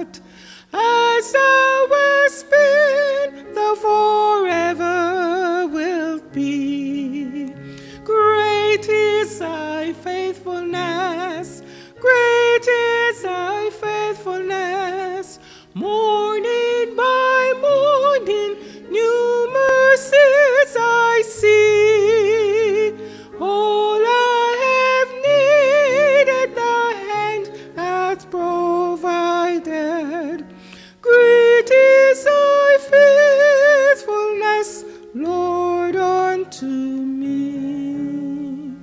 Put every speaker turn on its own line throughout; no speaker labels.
heart. As thou hast been, thou forever wilt be. Great is thy faithfulness, great is thy faithfulness. Morning by morning, new mercies I see. All I have needed, thy hand hath provided. Great is thy faithfulness, Lord, unto me.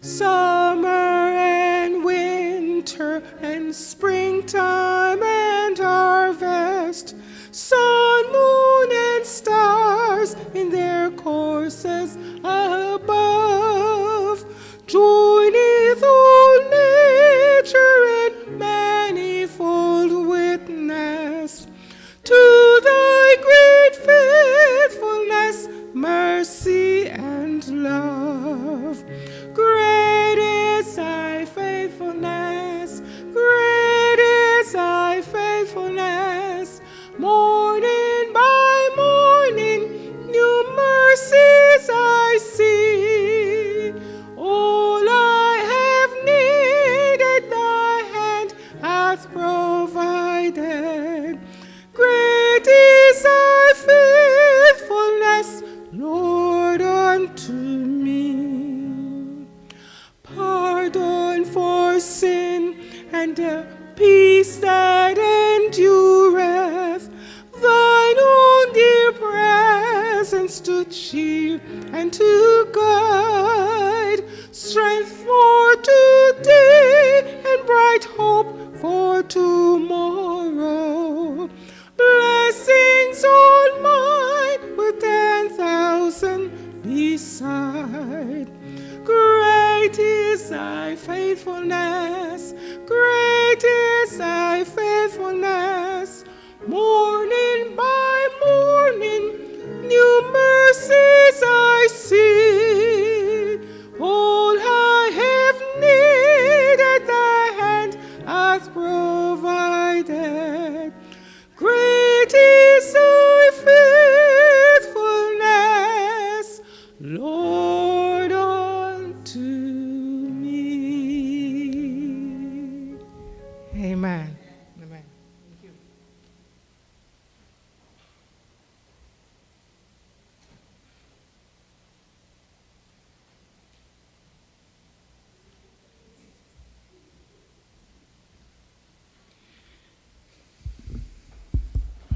Summer and winter and springtime and harvest, sun, moon, and stars in their courses above, joineth all nature in manifold witness to thy great faithfulness, mercy, and love. Great is thy faithfulness, great is thy faithfulness. Morning by morning, new mercies I see. All I have needed, thy hand hath provided. Great is thy faithfulness, Lord, unto me. Pardon for sin and a peace that endureth, thine own dear presence to cheer and to guide, strength for today and bright hope for tomorrow. Blessings all mine with 10,000 beside. Great is thy faithfulness, great is thy faithfulness. Morning by morning, new mercies I see. All I have needed, thy hand hath provided. Great is thy faithfulness, Lord, unto me. Amen. Amen. Thank you.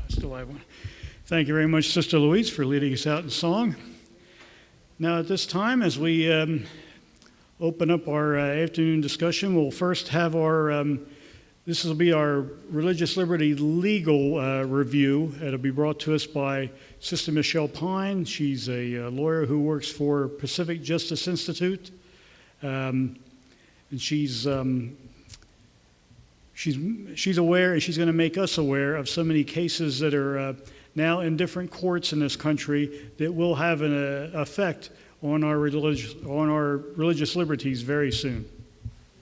Still live one. Thank you very much, Sister Louise, for leading us out in song. Now, at this time, as we open up our afternoon discussion, we'll first have our, this will be our Religious Liberty Legal Review. It'll be brought to us by Sister Mishael Pine. She's a lawyer who works for Pacific Justice Institute. And she's aware, and she's going to make us aware of so many cases that are now in different courts in this country that will have an effect on our religious liberties very soon.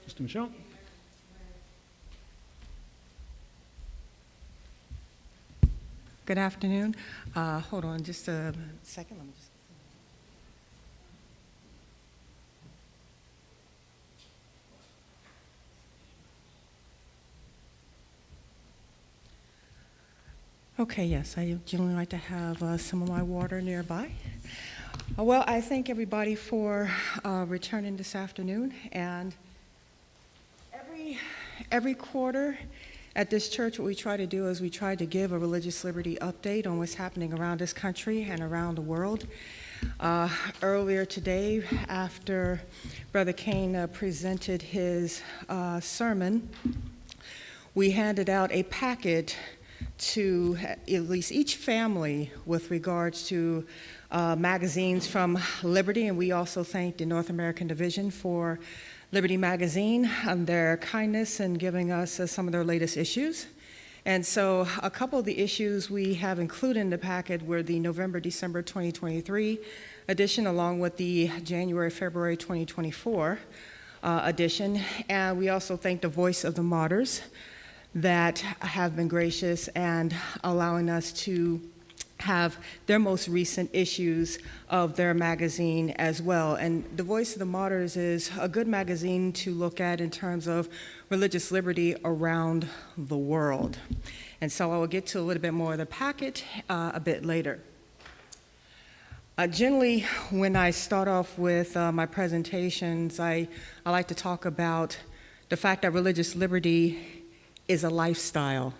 Mr. Mishael.
Good afternoon. Hold on just a second. Let me just. Okay, yes, I generally like to have some of my water nearby. Well, I thank everybody for returning this afternoon. And every quarter at this church, what we try to do is we try to give a religious liberty update on what's happening around this country and around the world. Earlier today, after Brother Kane presented his sermon, we handed out a packet to at least each family with regards to magazines from Liberty, and we also thank the North American Division for Liberty Magazine and their kindness in giving us some of their latest issues. And so a couple of the issues we have included in the packet were the November-December 2023 edition, along with the January-February 2024 edition. And we also thank the Voice of the Martyrs. that have been gracious and allowing us to have their most recent issues of their magazine as well. And The Voice of the Martyrs is a good magazine to look at in terms of religious liberty around the world. And so I will get to a little bit more of the packet a bit later. Generally, when I start off with my presentations, I like to talk about the fact that religious liberty is a lifestyle,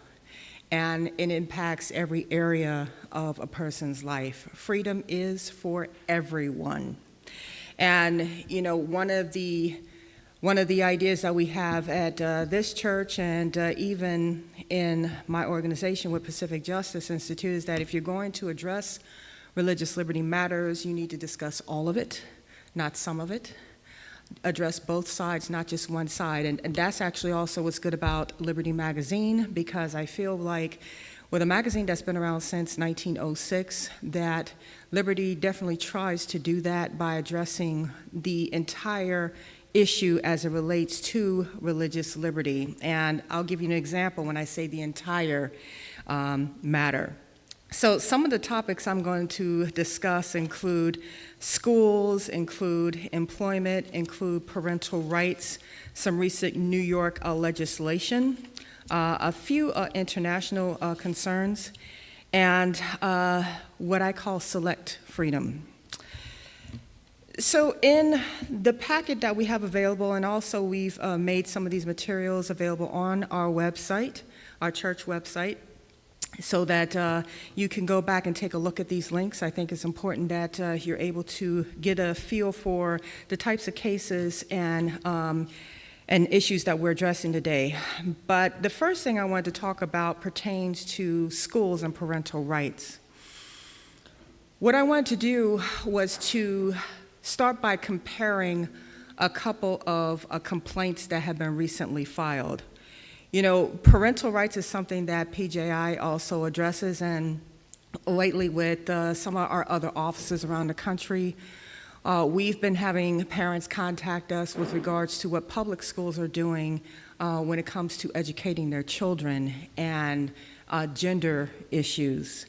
and it impacts every area of a person's life. Freedom is for everyone. And one of the ideas that we have at this church and even in my organization with Pacific Justice Institute is that if you're going to address religious liberty matters, you need to discuss all of it, not some of it. Address both sides, not just one side. And that's actually also what's good about Liberty Magazine, because I feel like with a magazine that's been around since 1906, that Liberty definitely tries to do that by addressing the entire issue as it relates to religious liberty. And I'll give you an example when I say the entire matter. So some of the topics I'm going to discuss include schools, include employment, include parental rights, some recent New York legislation, a few international concerns, and what I call select freedom. So in the packet that we have available, and also we've made some of these materials available on our website, our church website, so that you can go back and take a look at these links. I think it's important that you're able to get a feel for the types of cases and issues that we're addressing today. But the first thing I wanted to talk about pertains to schools and parental rights. What I wanted to do was to start by comparing a couple of complaints that have been recently filed. Parental rights is something that PJI also addresses, and lately with some of our other offices around the country, we've been having parents contact us with regards to what public schools are doing when it comes to educating their children and gender issues.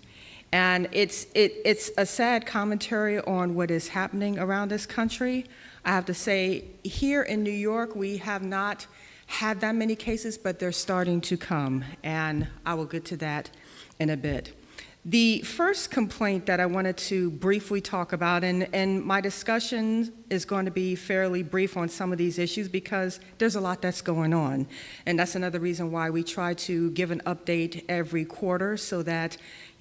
And it's a sad commentary on what is happening around this country. I have to say, here in New York, we have not had that many cases, but they're starting to come, and I will get to that in a bit. The first complaint that I wanted to briefly talk about, and my discussion is going to be fairly brief on some of these issues because there's a lot that's going on, and that's another reason why we try to give an update every quarter so that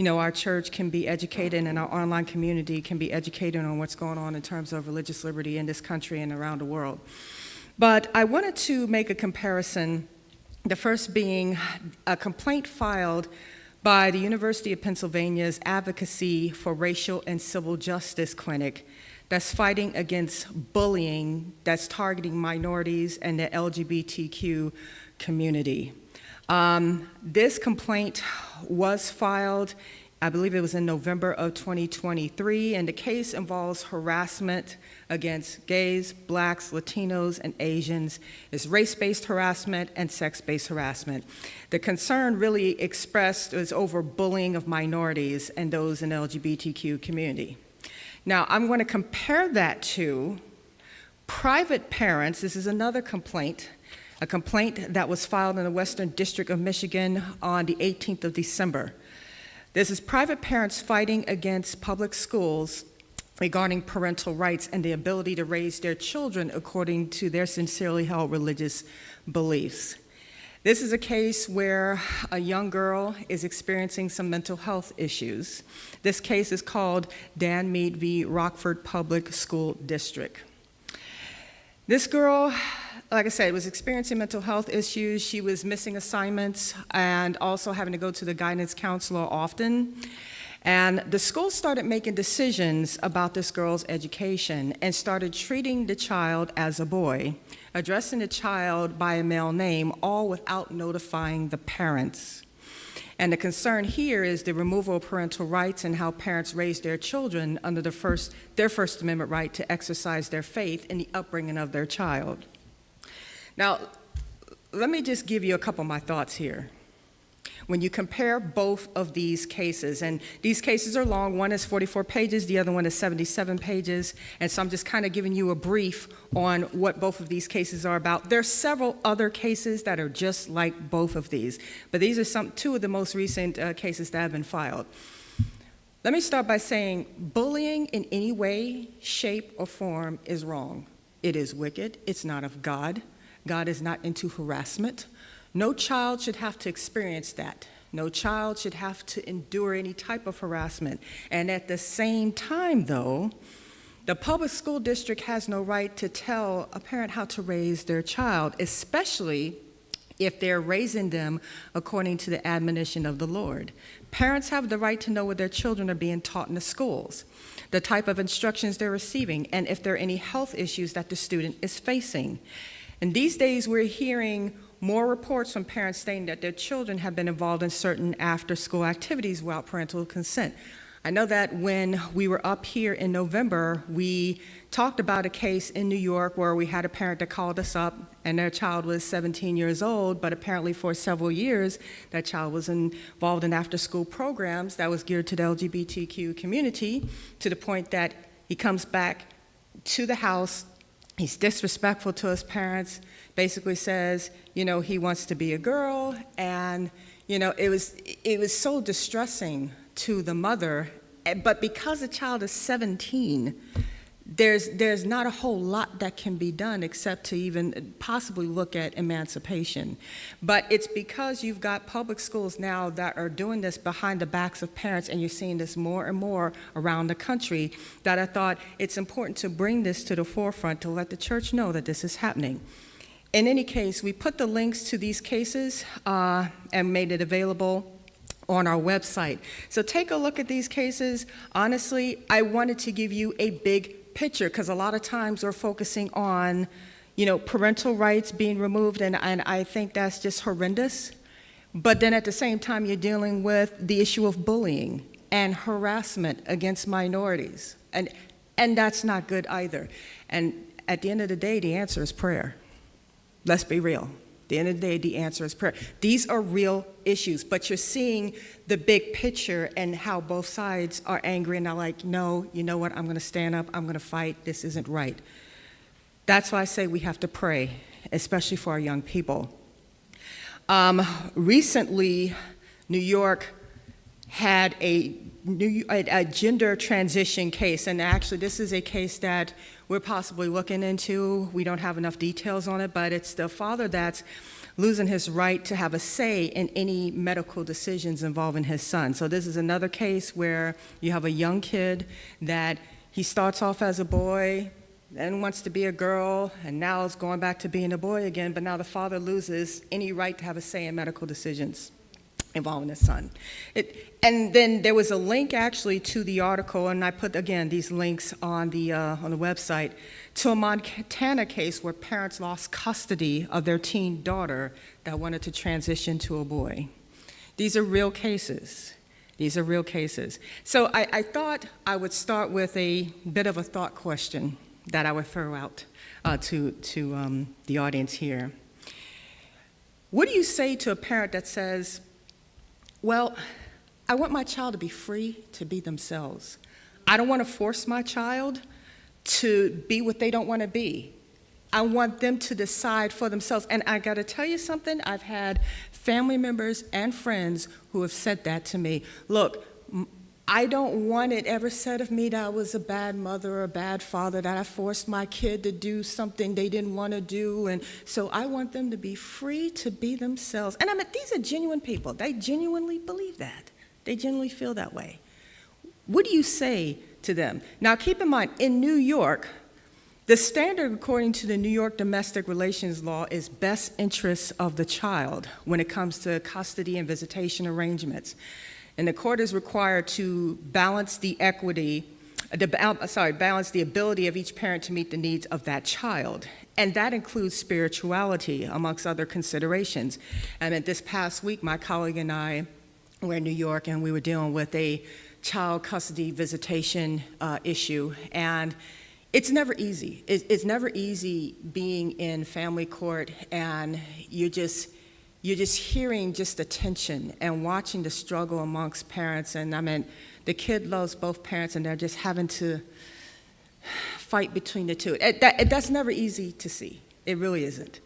our church can be educated and our online community can be educated on what's going on in terms of religious liberty in this country and around the world. But I wanted to make a comparison, the first being a complaint filed by the University of Pennsylvania's Advocacy for Racial and Civil Justice Clinic that's fighting against bullying that's targeting minorities and the LGBTQ community. This complaint was filed, I believe it was in November of 2023, and the case involves harassment against gays, blacks, Latinos, and Asians. It's race-based harassment and sex-based harassment. The concern really expressed is over bullying of minorities and those in the LGBTQ community. Now, I'm going to compare that to private parents. This is another complaint, a complaint that was filed in the Western District of Michigan on the 18th of December. This is private parents fighting against public schools regarding parental rights and the ability to raise their children according to their sincerely held religious beliefs. This is a case where a young girl is experiencing some mental health issues. This case is called Dan Mead v. Rockford Public School District. This girl, like I said, was experiencing mental health issues. She was missing assignments and also having to go to the guidance counselor often. And the school started making decisions about this girl's education and started treating the child as a boy, addressing the child by a male name, all without notifying the parents. And the concern here is the removal of parental rights and how parents raise their children under their First Amendment right to exercise their faith in the upbringing of their child. Now, let me just give you a couple of my thoughts here. When you compare both of these cases, and these cases are long, one is 44 pages, the other one is 77 pages, and so I'm just kind of giving you a brief on what both of these cases are about. There are several other cases that are just like both of these, but these are two of the most recent cases that have been filed. Let me start by saying bullying in any way, shape, or form is wrong. It is wicked. It's not of God. God is not into harassment. No child should have to experience that. No child should have to endure any type of harassment. And at the same time, though, the public school district has no right to tell a parent how to raise their child, especially if they're raising them according to the admonition of the Lord. Parents have the right to know what their children are being taught in the schools, the type of instructions they're receiving, and if there are any health issues that the student is facing. And these days, we're hearing more reports from parents stating that their children have been involved in certain after-school activities without parental consent. I know that when we were up here in November, we talked about a case in New York where we had a parent that called us up and their child was 17 years old, but apparently for several years, that child was involved in after-school programs that was geared to the LGBTQ community, to the point that he comes back to the house, he's disrespectful to his parents, basically says, he wants to be a girl, and, it was so distressing to the mother, but because the child is 17, there's not a whole lot that can be done except to even possibly look at emancipation. But it's because you've got public schools now that are doing this behind the backs of parents, and you're seeing this more and more around the country, that I thought it's important to bring this to the forefront to let the church know that this is happening. In any case, we put the links to these cases and made it available on our website. So take a look at these cases. Honestly, I wanted to give you a big picture, because a lot of times we're focusing on, parental rights being removed, and I think that's just horrendous. But then at the same time, you're dealing with the issue of bullying and harassment against minorities, and that's not good either. And at the end of the day, the answer is prayer. Let's be real. At the end of the day, the answer is prayer. These are real issues, but you're seeing the big picture and how both sides are angry and are like, no, you know what, I'm going to stand up, I'm going to fight, this isn't right. That's why I say we have to pray, especially for our young people. Recently, New York had a gender transition case, and actually this is a case that we're possibly looking into. We don't have enough details on it, but it's the father that's losing his right to have a say in any medical decisions involving his son. So this is another case where you have a young kid that he starts off as a boy, then wants to be a girl, and now is going back to being a boy again, but now the father loses any right to have a say in medical decisions involving his son. And then there was a link actually to the article, and I put, again, these links on the website, to a Montana case where parents lost custody of their teen daughter that wanted to transition to a boy. These are real cases. These are real cases. So I thought I would start with a bit of a thought question that I would throw out to the audience here. What do you say to a parent that says, well, I want my child to be free to be themselves. I don't want to force my child to be what they don't want to be. I want them to decide for themselves. And I got to tell you something, I've had family members and friends who have said that to me. Look, I don't want it ever said of me that I was a bad mother or a bad father, that I forced my kid to do something they didn't want to do. And so I want them to be free to be themselves. And I mean, these are genuine people. They genuinely believe that. They genuinely feel that way. What do you say to them? Now, keep in mind, in New York, the standard according to the New York domestic relations law is best interests of the child when it comes to custody and visitation arrangements. And the court is required to balance the balance the ability of each parent to meet the needs of that child. And that includes spirituality, amongst other considerations. And this past week, my colleague and I were in New York, and we were dealing with a child custody visitation issue. And it's never easy. It's never easy being in family court, and you you're just hearing just the tension and watching the struggle amongst parents. And I mean, the kid loves both parents, and they're just having to fight between the two. That's never easy to see. It really isn't.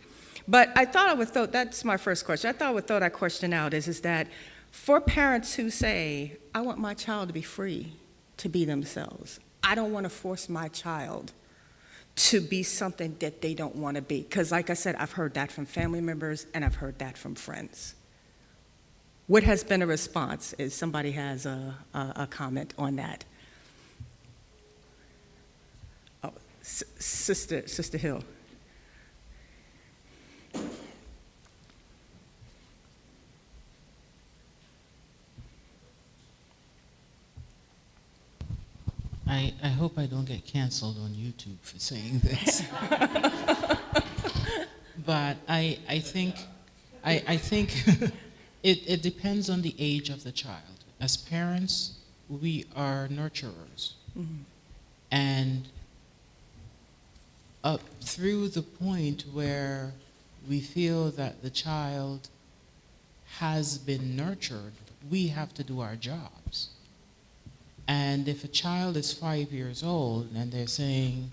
But I thought I would throw, that's my first question. I thought I would throw that question out is that for parents who say, I want my child to be free to be themselves. I don't want to force my child to be something that they don't want to be. Because like I said, I've heard that from family members and I've heard that from friends. What has been a response? If somebody has a comment on that. Oh, Sister Hill.
I hope I don't get canceled on YouTube for saying this. But I think it depends on the age of the child. As parents, we are nurturers. Mm-hmm. And up through the point where we feel that the child has been nurtured, we have to do our jobs. And if a child is 5 years old and they're saying,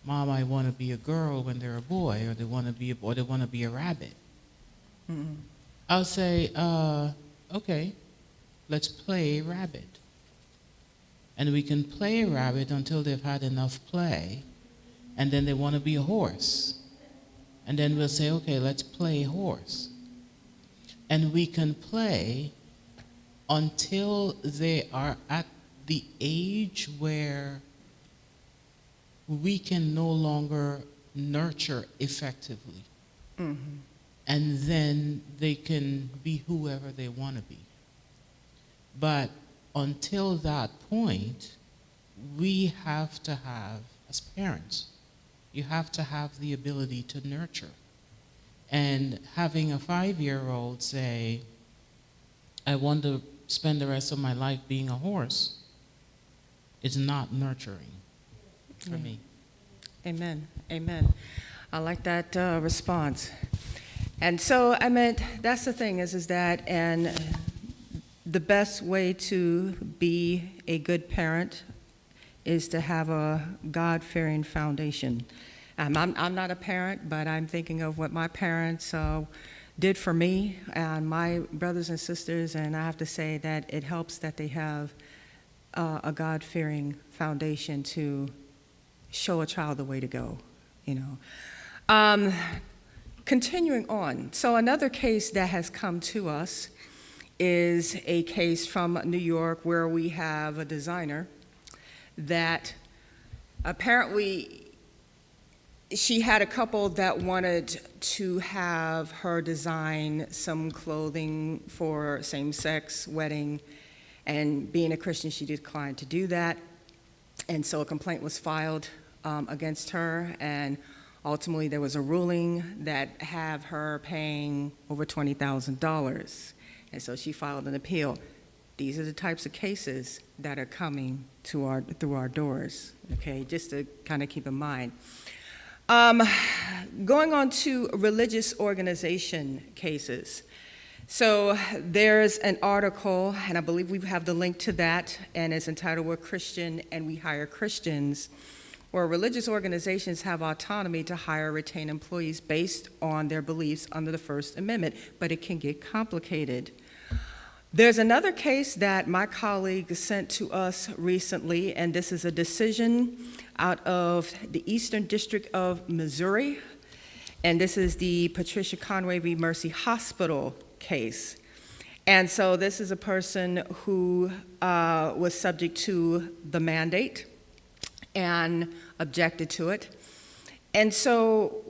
Mom, I want to be a girl when they're a boy, or they want to be a boy, they want to be a rabbit, mm-hmm. I'll say, okay, let's play rabbit. And we can play rabbit until they've had enough play, and then they want to be a horse. And then we'll say, okay, let's play horse. And we can play until they are at the age where we can no longer nurture effectively. Mm-hmm. And then they can be whoever they want to be. But until that point, we have to have, as parents, you have to have the ability to nurture. And having a 5-year-old say, I want to spend the rest of my life being a horse, is not nurturing for me.
Amen. Amen. I like that response. And so, I mean, that's the thing is that, and the best way to be a good parent is to have a God-fearing foundation. I'm not a parent, but I'm thinking of what my parents did for me and my brothers and sisters, and I have to say that it helps that they have a God-fearing foundation to show a child the way to go, you know. Continuing on, so another case that has come to us is a case from New York where we have a designer that apparently she had a couple that wanted to have her design some clothing for same-sex wedding, and being a Christian, she declined to do that. And so a complaint was filed against her, and ultimately there was a ruling that have her paying over $20,000. And so she filed an appeal. These are the types of cases that are coming to through our doors, okay, just to kind of keep in mind. Going on to religious organization cases. So there's an article, and I believe we have the link to that, and it's entitled, We're Christian and We Hire Christians, where religious organizations have autonomy to hire or retain employees based on their beliefs under the First Amendment, but it can get complicated. There's another case that my colleague sent to us recently, and this is a decision out of the Eastern District of Missouri, and this is the Patricia Conway v. Mercy Hospital case. And so this is a person who was subject to the mandate and objected to it. And so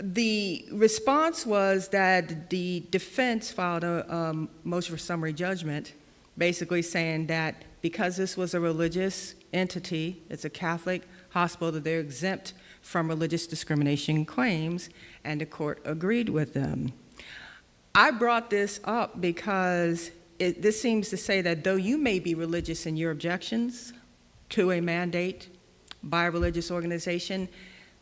the response was that the defense filed a motion for summary judgment, basically saying that because this was a religious entity, it's a Catholic hospital, that they're exempt from religious discrimination claims, and the court agreed with them. I brought this up because this seems to say that though you may be religious in your objections to a mandate by a religious organization,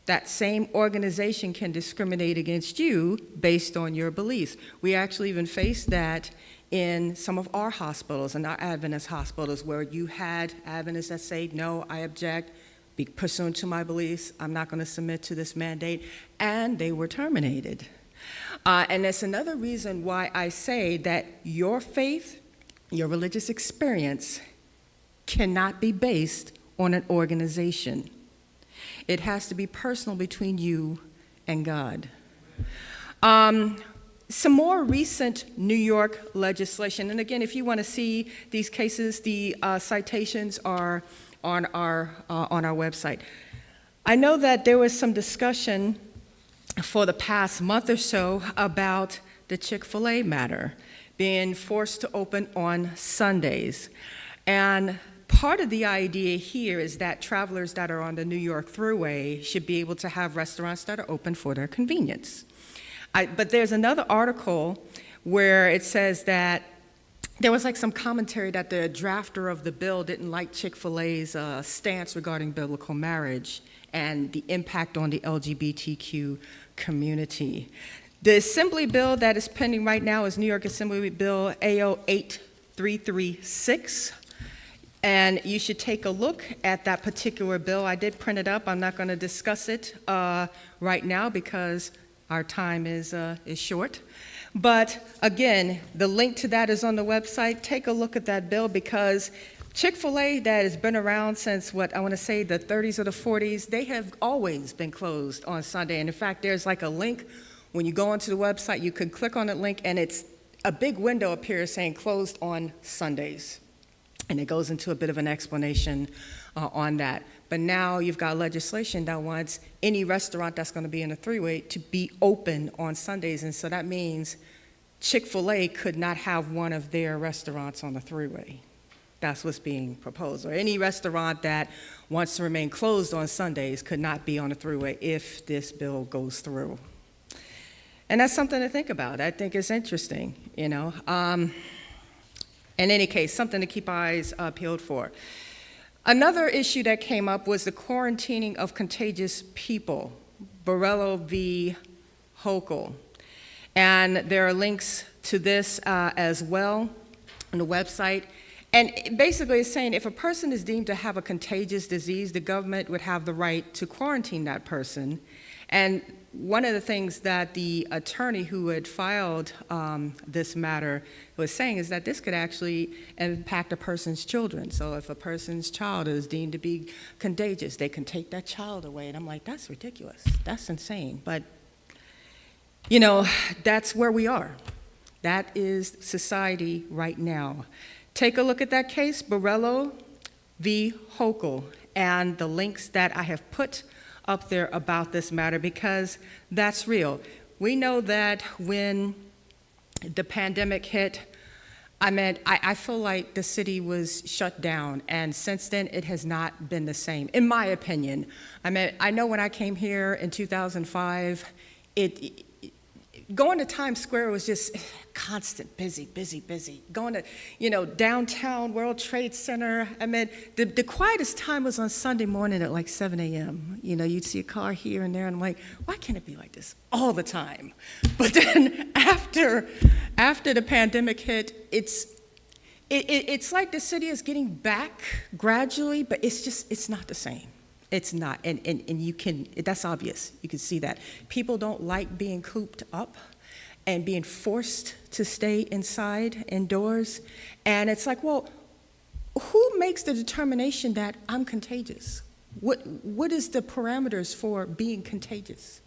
that same organization can discriminate against you based on your beliefs. We actually even faced that in some of our hospitals, in our Adventist hospitals, where you had Adventists that say, no, I object, pursuant to my beliefs, I'm not going to submit to this mandate, and they were terminated. And that's another reason why I say that your faith, your religious experience, cannot be based on an organization. It has to be personal between you and God. Some more recent New York legislation, and again, if you want to see these cases, the citations are on our website. I know that there was some discussion for the past month or so about the Chick-fil-A matter being forced to open on Sundays. And part of the idea here is that travelers that are on the New York Thruway should be able to have restaurants that are open for their convenience. But there's another article where it says that there was like some commentary that the drafter of the bill didn't like Chick-fil-A's stance regarding biblical marriage and the impact on the LGBTQ community. The Assembly bill that is pending right now is New York Assembly Bill AO 8336. And you should take a look at that particular bill. I did print it up. I'm not going to discuss it right now because our time is short. But again, the link to that is on the website. Take a look at that bill because Chick-fil-A, that has been around since what I want to say the 30s or the 40s, they have always been closed on Sunday. And in fact, there's like a link. When you go onto the website, you can click on that link and it's a big window appears saying closed on Sundays. And it goes into a bit of an explanation on that. But now you've got legislation that wants any restaurant that's going to be in a three-way to be open on Sundays. And so that means Chick-fil-A could not have one of their restaurants on the three-way. That's what's being proposed. Or any restaurant that wants to remain closed on Sundays could not be on a three-way if this bill goes through. And that's something to think about. I think it's interesting, you know. In any case, something to keep eyes peeled for. Another issue that came up was the quarantining of contagious people, Borrello v. Hochul. And there are links to this as well on the website. And basically it's saying if a person is deemed to have a contagious disease, the government would have the right to quarantine that person. And one of the things that the attorney who had filed this matter was saying is that this could actually impact a person's children. So if a person's child is deemed to be contagious, they can take that child away. And I'm like, that's ridiculous. That's insane. But, you know, that's where we are. That is society right now. Take a look at that case, Borrello v. Hochul, and the links that I have put up there about this matter because that's real. We know that when the pandemic hit, I feel like the city was shut down, and since then it has not been the same, in my opinion. I know when I came here in 2005, going to Times Square was just constant, busy. Going to, downtown World Trade Center. The quietest time was on Sunday morning at like 7 a.m. You'd see a car here and there, and I'm like, why can't it be like this all the time? But then after the pandemic hit, it's like the city is getting back gradually, but it's not the same. It's not, and that's obvious. You can see that. People don't like being cooped up and being forced to stay inside, indoors. And it's like, well, who makes the determination that I'm contagious? What is the parameters for being contagious?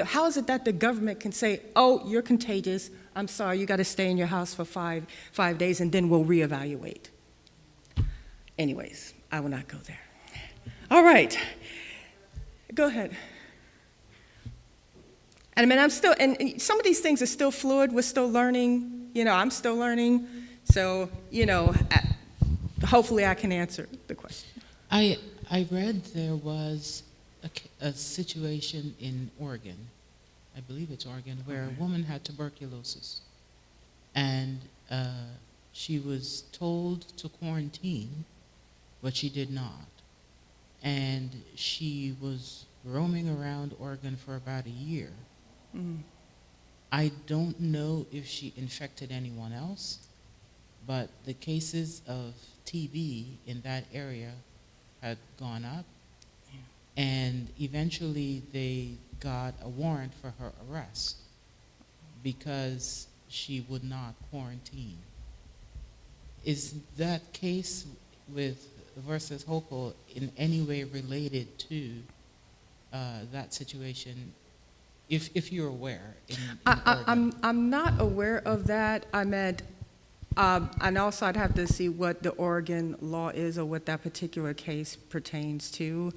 How is it that the government can say, oh, you're contagious, I'm sorry, you gotta stay in your house for five days and then we'll reevaluate. Anyways, I will not go there. All right, go ahead. And I'm still, and some of these things are still fluid. We're still learning. I'm still learning. So, hopefully I can answer the question.
I read there was a situation in Oregon, I believe it's Oregon, where a woman had tuberculosis. And she was told to quarantine, but she did not. And she was roaming around Oregon for about a year.
Mm.
I don't know if she infected anyone else, but the cases of TB in that area had gone up, and eventually they got a warrant for her arrest because she would not quarantine. Is that case with versus Hochul in any way related to that situation, if you're aware? In Oregon?
I'm not aware of that. I meant, and also I'd have to see what the Oregon law is or what that particular case pertains to.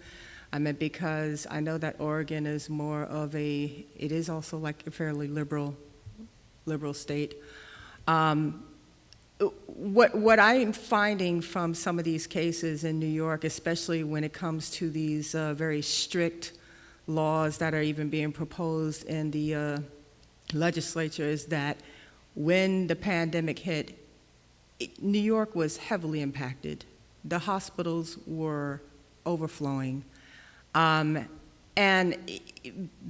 I meant because I know that Oregon is more of it is also like a fairly liberal state. What I'm finding from some of these cases in New York, especially when it comes to these very strict laws that are even being proposed in the legislature, is that when the pandemic hit, New York was heavily impacted. The hospitals were overflowing. And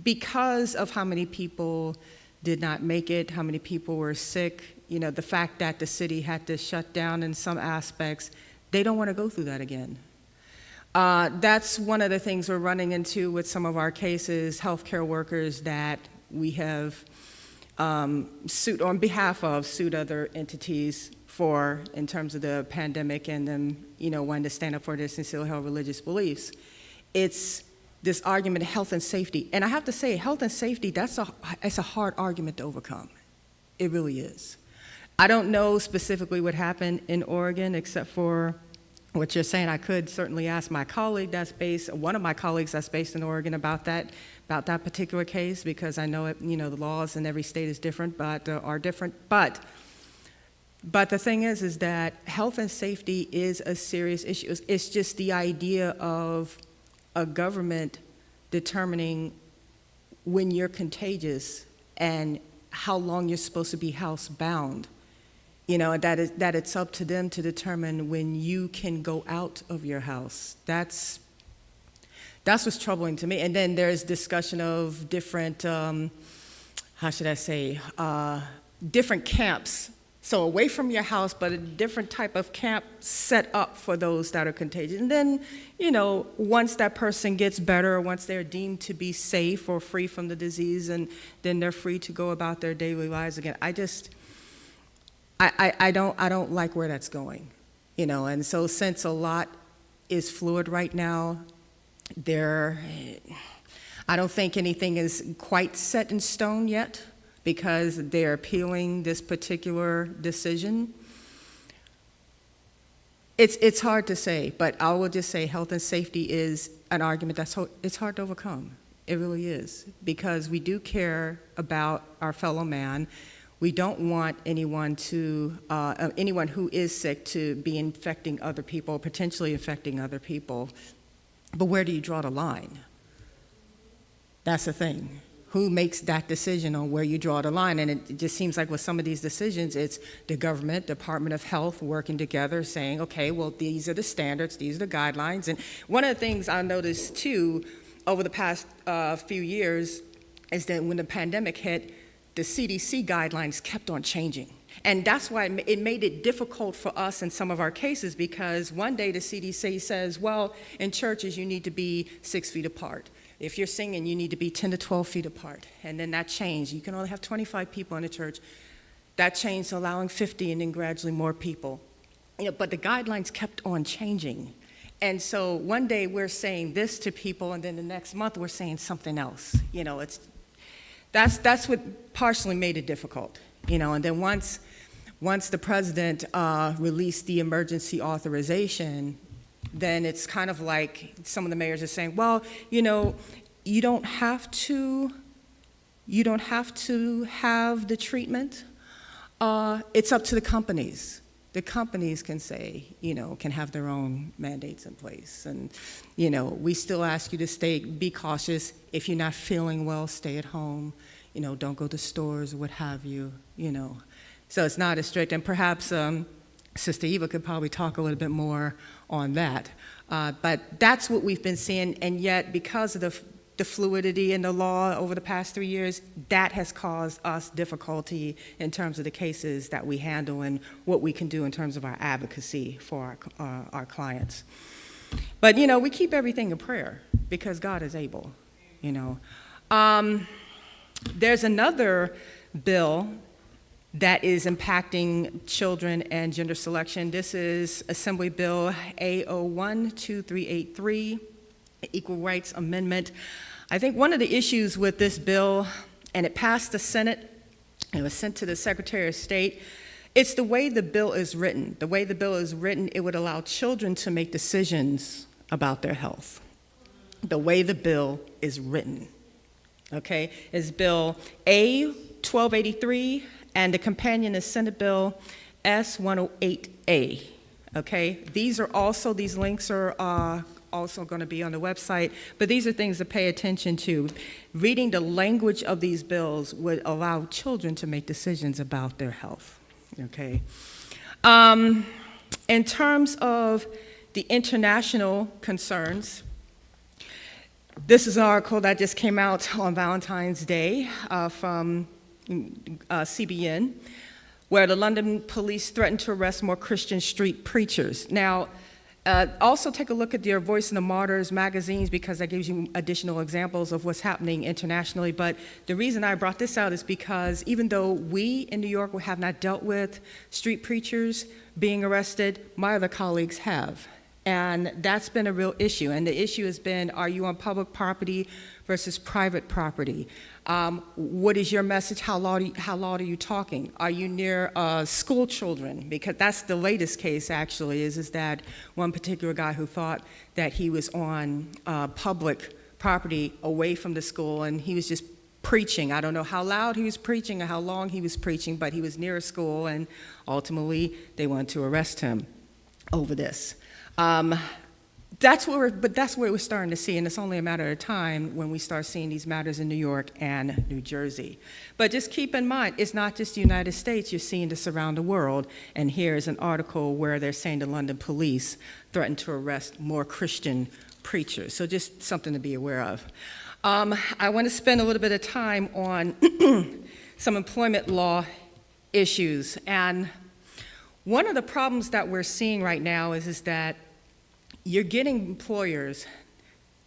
because of how many people did not make it, how many people were sick, the fact that the city had to shut down in some aspects, they don't want to go through that again. That's one of the things we're running into with some of our cases, healthcare workers that we have sued on behalf of, sued other entities for in terms of the pandemic and them, wanting to stand up for their sincerely held religious beliefs. It's this argument of health and safety. And I have to say, health and safety, it's a hard argument to overcome. It really is. I don't know specifically what happened in Oregon, except for what you're saying. I could certainly ask my colleague one of my colleagues that's based in Oregon about that particular case, because I know it, the laws in every state is different, are different. But the thing is that health and safety is a serious issue. It's just the idea of a government determining when you're contagious and how long you're supposed to be housebound. That it's up to them to determine when you can go out of your house. That's what's troubling to me. And then there's discussion of different, different camps. So away from your house, but a different type of camp set up for those that are contagious. And then, once that person gets better, once they're deemed to be safe or free from the disease, and then they're free to go about their daily lives again. I don't like where that's going, and so since a lot is fluid right now, I don't think anything is quite set in stone yet, because they're appealing this particular decision. It's hard to say, but I will just say health and safety is an argument it's hard to overcome. It really is, because we do care about our fellow man. We don't want anyone who is sick to be infecting other people, potentially infecting other people. But where do you draw the line? That's the thing. Who makes that decision on where you draw the line? And it just seems like with some of these decisions, it's the government, Department of Health working together saying, okay, well, these are the standards, these are the guidelines. And one of the things I noticed too over the past few years is that when the pandemic hit, the CDC guidelines kept on changing. And that's why it made it difficult for us in some of our cases, because one day the CDC says, well, in churches you need to be 6 feet apart. If you're singing, you need to be 10 to 12 feet apart. And then that changed. You can only have 25 people in a church. That changed to allowing 50 and then gradually more people. But the guidelines kept on changing. And so one day we're saying this to people, and then the next month we're saying something else. That's what partially made it difficult. And then once the president released the emergency authorization, then it's kind of like some of the mayors are saying, well, you don't have to have the treatment. It's up to the companies. The companies can say, can have their own mandates in place. And, we still ask you to be cautious. If you're not feeling well, stay at home. Don't go to stores or what have you, So it's not as strict. And perhaps Sister Eva could probably talk a little bit more on that. But that's what we've been seeing. And yet, because of the fluidity in the law over the past 3 years, that has caused us difficulty in terms of the cases that we handle and what we can do in terms of our advocacy for our clients. But, we keep everything in prayer because God is able, There's another bill that is impacting children and gender selection. This is Assembly Bill A012383, Equal Rights Amendment. I think one of the issues with this bill, and it passed the Senate, and it was sent to the Secretary of State, it's the way the bill is written. The way the bill is written, it would allow children to make decisions about their health. The way the bill is written, okay, is Bill A1283, and the companion is Senate Bill S108A, okay? These links are also going to be on the website, but these are things to pay attention to. Reading the language of these bills would allow children to make decisions about their health, okay? In terms of the international concerns, this is an article that just came out on Valentine's Day from CBN, where the London police threatened to arrest more Christian street preachers. Now, also take a look at your Voice of the Martyrs magazines, because that gives you additional examples of what's happening internationally. But the reason I brought this out is because even though we in New York have not dealt with street preachers being arrested, my other colleagues have. And that's been a real issue. And the issue has been, are you on public property versus private property? What is your message? How loud are you talking? Are you near school children? Because that's the latest case, actually, is that one particular guy who thought that he was on public property away from the school, and he was just preaching. I don't know how loud he was preaching or how long he was preaching, but he was near a school, and ultimately they wanted to arrest him over this. That's where we're starting to see, and it's only a matter of time when we start seeing these matters in New York and New Jersey. But just keep in mind, it's not just the United States, you're seeing this around the world, and here's an article where they're saying the London police threatened to arrest more Christian preachers, so just something to be aware of. I want to spend a little bit of time on some employment law issues, and one of the problems that we're seeing right now is that you're getting employers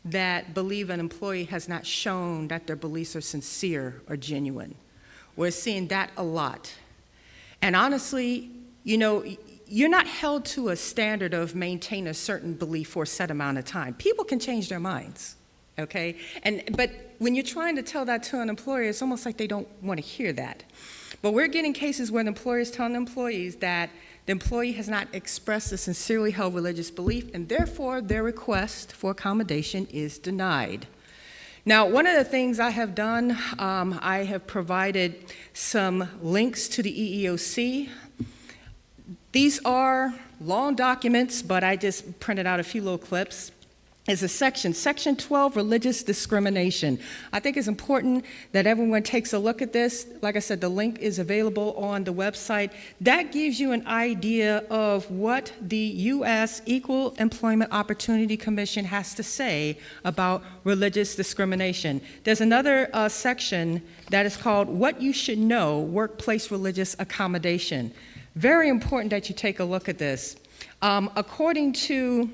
that believe an employee has not shown that their beliefs are sincere or genuine. We're seeing that a lot. And honestly, you're not held to a standard of maintain a certain belief for a set amount of time. People can change their minds, okay? But when you're trying to tell that to an employer, it's almost like they don't want to hear that. But we're getting cases where the employer is telling employees that the employee has not expressed a sincerely held religious belief, and therefore their request for accommodation is denied. Now, one of the things I have done, I have provided some links to the EEOC. These are long documents, but I just printed out a few little clips. Is a section 12, religious discrimination. I think it's important that everyone takes a look at this. Like I said, the link is available on the website. That gives you an idea of what the U.S. Equal Employment Opportunity Commission has to say about religious discrimination. There's another section that is called What You Should Know, Workplace Religious Accommodation. Very important that you take a look at this. According to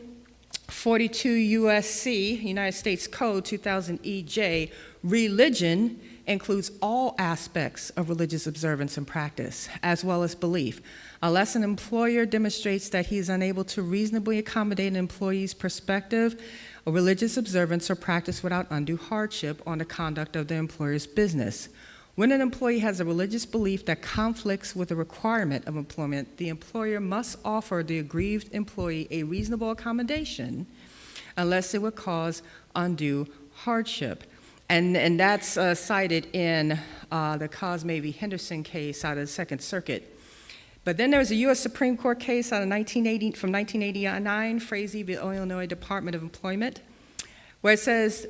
42 U.S.C., United States Code 2000 EJ, religion includes all aspects of religious observance and practice, as well as belief. Unless an employer demonstrates that he is unable to reasonably accommodate an employee's perspective of religious observance or practice without undue hardship on the conduct of the employer's business. When an employee has a religious belief that conflicts with a requirement of employment, the employer must offer the aggrieved employee a reasonable accommodation unless it would cause undue hardship. And that's cited in the Cosme v. Henderson case out of the Second Circuit. But then there was a U.S. Supreme Court case out of 1989, Frazee v. Illinois Department of Employment, where it says,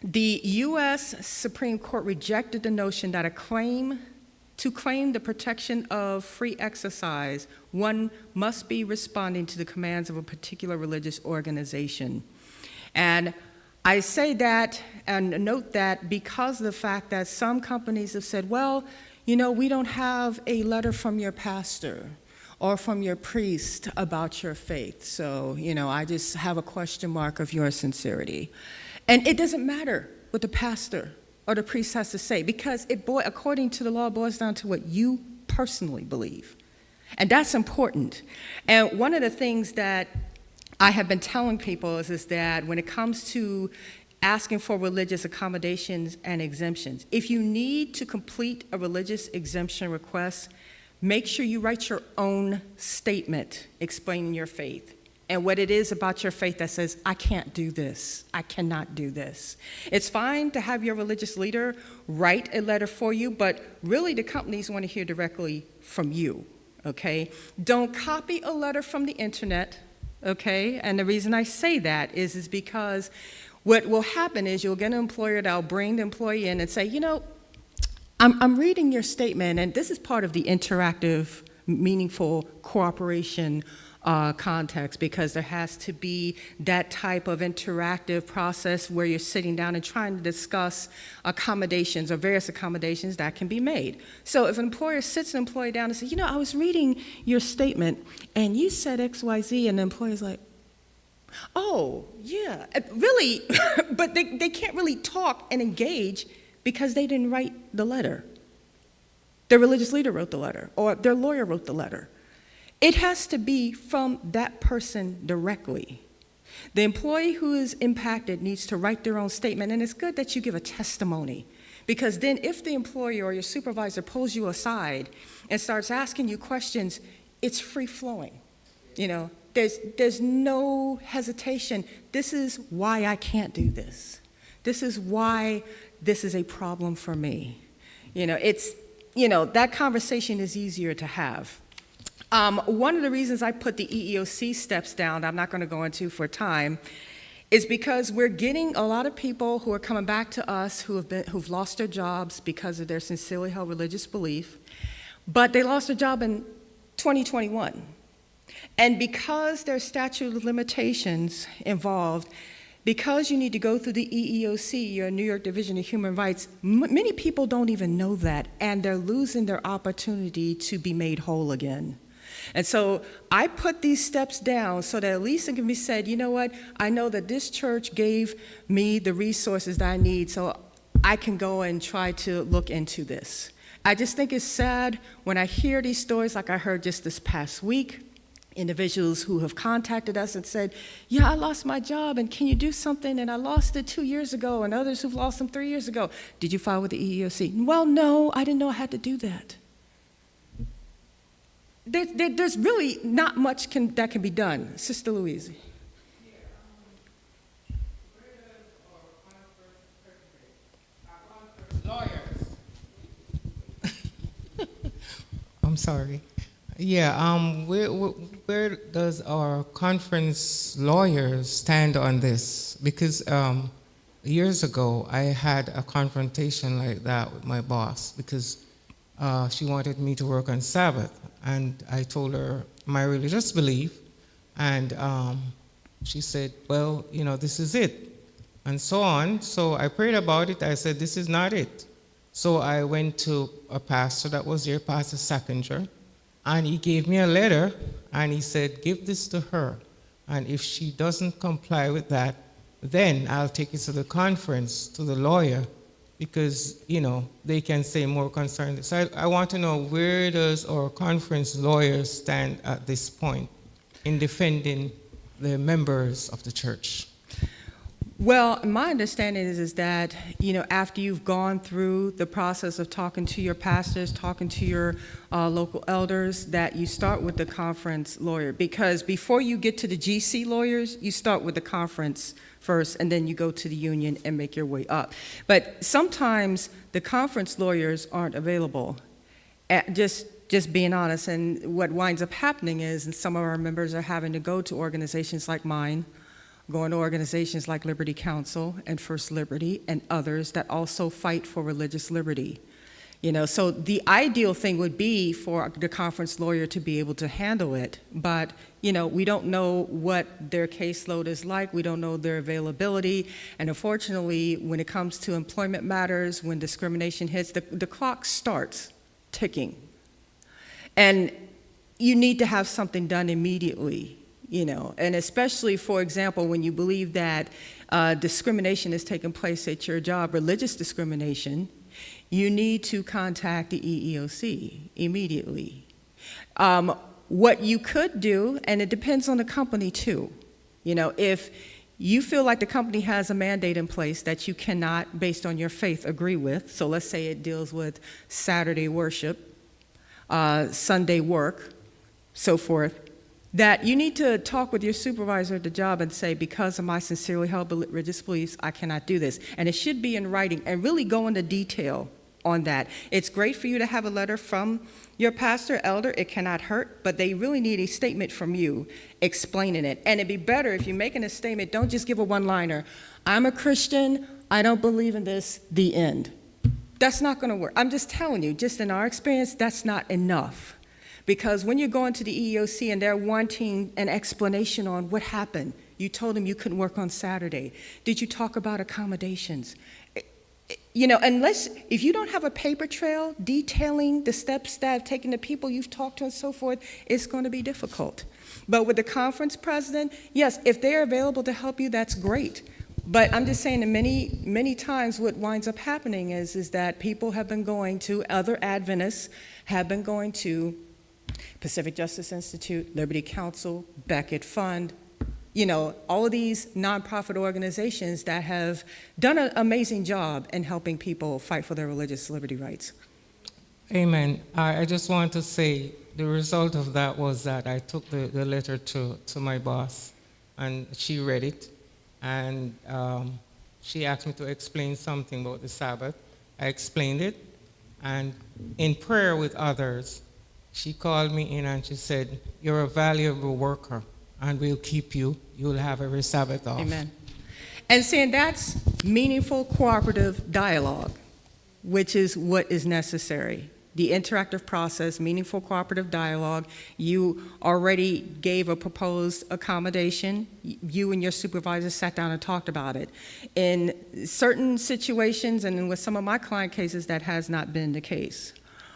the U.S. Supreme Court rejected the notion that to claim the protection of free exercise, one must be responding to the commands of a particular religious organization. And I say that and note that because of the fact that some companies have said, well, you know, we don't have a letter from your pastor or from your priest about your faith. So, you know, I just have a question mark of your sincerity. And it doesn't matter what the pastor or the priest has to say, because according to the law, it boils down to what you personally believe. And that's important. And one of the things that I have been telling people is that when it comes to asking for religious accommodations and exemptions, if you need to complete a religious exemption request, make sure you write your own statement explaining your faith and what it is about your faith that says, I can't do this, I cannot do this. It's fine to have your religious leader write a letter for you, but really the companies want to hear directly from you, okay? Don't copy a letter from the internet, okay? And the reason I say that is because what will happen is you'll get an employer that'll bring the employee in and say, you know, I'm reading your statement, and this is part of the interactive, meaningful cooperation context, because there has to be that type of interactive process where you're sitting down and trying to discuss accommodations or various accommodations that can be made. So if an employer sits an employee down and says, you know, I was reading your statement, and you said X, Y, Z, and the employer's like, oh, yeah, really, but they can't really talk and engage because they didn't write the letter. Their religious leader wrote the letter, or their lawyer wrote the letter. It has to be from that person directly. The employee who is impacted needs to write their own statement, and it's good that you give a testimony, because then if the employer or your supervisor pulls you aside and starts asking you questions, it's free-flowing. You know, there's no hesitation. This is why I can't do this. This is why this is a problem for me. You know, that conversation is easier to have. One of the reasons I put the EEOC steps down, I'm not going to go into for time, is because we're getting a lot of people who are coming back to us who've lost their jobs because of their sincerely held religious belief, but they lost their job in 2021. And because there's statute of limitations involved, because you need to go through the EEOC, your New York Division of Human Rights, many people don't even know that, and they're losing their opportunity to be made whole again. And so I put these steps down so that at least it can be said, you know what, I know that this church gave me the resources that I need, so I can go and try to look into this. I just think it's sad when I hear these stories like I heard just this past week, individuals who have contacted us and said, yeah, I lost my job, and can you do something? And I lost it 2 years ago, and others who've lost them 3 years ago. Did you file with the EEOC? Well, no, I didn't know I had to do that. There's really not much that can be done. Sister Louise.
Lawyers.
I'm sorry. Yeah, where does our conference lawyers stand on this? Because years ago, I had a confrontation like that with my boss because she wanted me to work on Sabbath. And I told her my religious belief, and she said, well, you know, this is it, and so on. So I prayed about it. I said, this is not it. So I went to a pastor that was there, Pastor Sackinger, and he gave me a letter, and he said, give this to her, and if she doesn't comply with that, then I'll take it to the conference, to the lawyer, because, you know, they can say more concerned. So I want to know, where does our conference lawyers stand at this point in defending the members of the church?
Well, my understanding is that, you know, after you've gone through the process of talking to your pastors, talking to your local elders, that you start with the conference lawyer. Because before you get to the GC lawyers, you start with the conference first, and then you go to the union and make your way up. But sometimes the conference lawyers aren't available. Just being honest, and what winds up happening is, and some of our members are having to go to organizations like mine, going to organizations like Liberty Council and First Liberty and others that also fight for religious liberty. So the ideal thing would be for the conference lawyer to be able to handle it, but we don't know what their caseload is like, we don't know their availability, and unfortunately, when it comes to employment matters, when discrimination hits, the clock starts ticking. And you need to have something done immediately, and especially, for example, when you believe that discrimination is taking place at your job, religious discrimination, you need to contact the EEOC immediately. What you could do, and it depends on the company too, if you feel like the company has a mandate in place that you cannot, based on your faith, agree with, so let's say it deals with Saturday worship, Sunday work, so forth, that you need to talk with your supervisor at the job and say, because of my sincerely held religious beliefs, I cannot do this. And it should be in writing and really go into detail on that. It's great for you to have a letter from your pastor, elder, it cannot hurt, but they really need a statement from you explaining it. And it'd be better if you're making a statement, don't just give a one-liner. I'm a Christian, I don't believe in this, the end. That's not gonna work. I'm just telling you, just in our experience, that's not enough. Because when you're going to the EEOC and they're wanting an explanation on what happened, you told them you couldn't work on Saturday. Did you talk about accommodations? Unless, if you don't have a paper trail detailing the steps that have taken the people you've talked to and so forth, it's going to be difficult. But with the conference president, yes, if they're available to help you, that's great. But I'm just saying that many, many times what winds up happening is that people have been going to, other Adventists have been going to Pacific Justice Institute, Liberty Council, Beckett Fund, all of these nonprofit organizations that have done an amazing job in helping people fight for their religious liberty rights.
Amen. I just want to say the result of that was that I took the letter to my boss, and she read it, and she asked me to explain something about the Sabbath. I explained it, and in prayer with others, she called me in and she said, "You're a valuable worker, and we'll keep you. You'll have every Sabbath off."
Amen. And saying that's meaningful cooperative dialogue, which is what is necessary. The interactive process, meaningful cooperative dialogue. You already gave a proposed accommodation. You and your supervisor sat down and talked about it. In certain situations, and with some of my client cases, that has not been the case.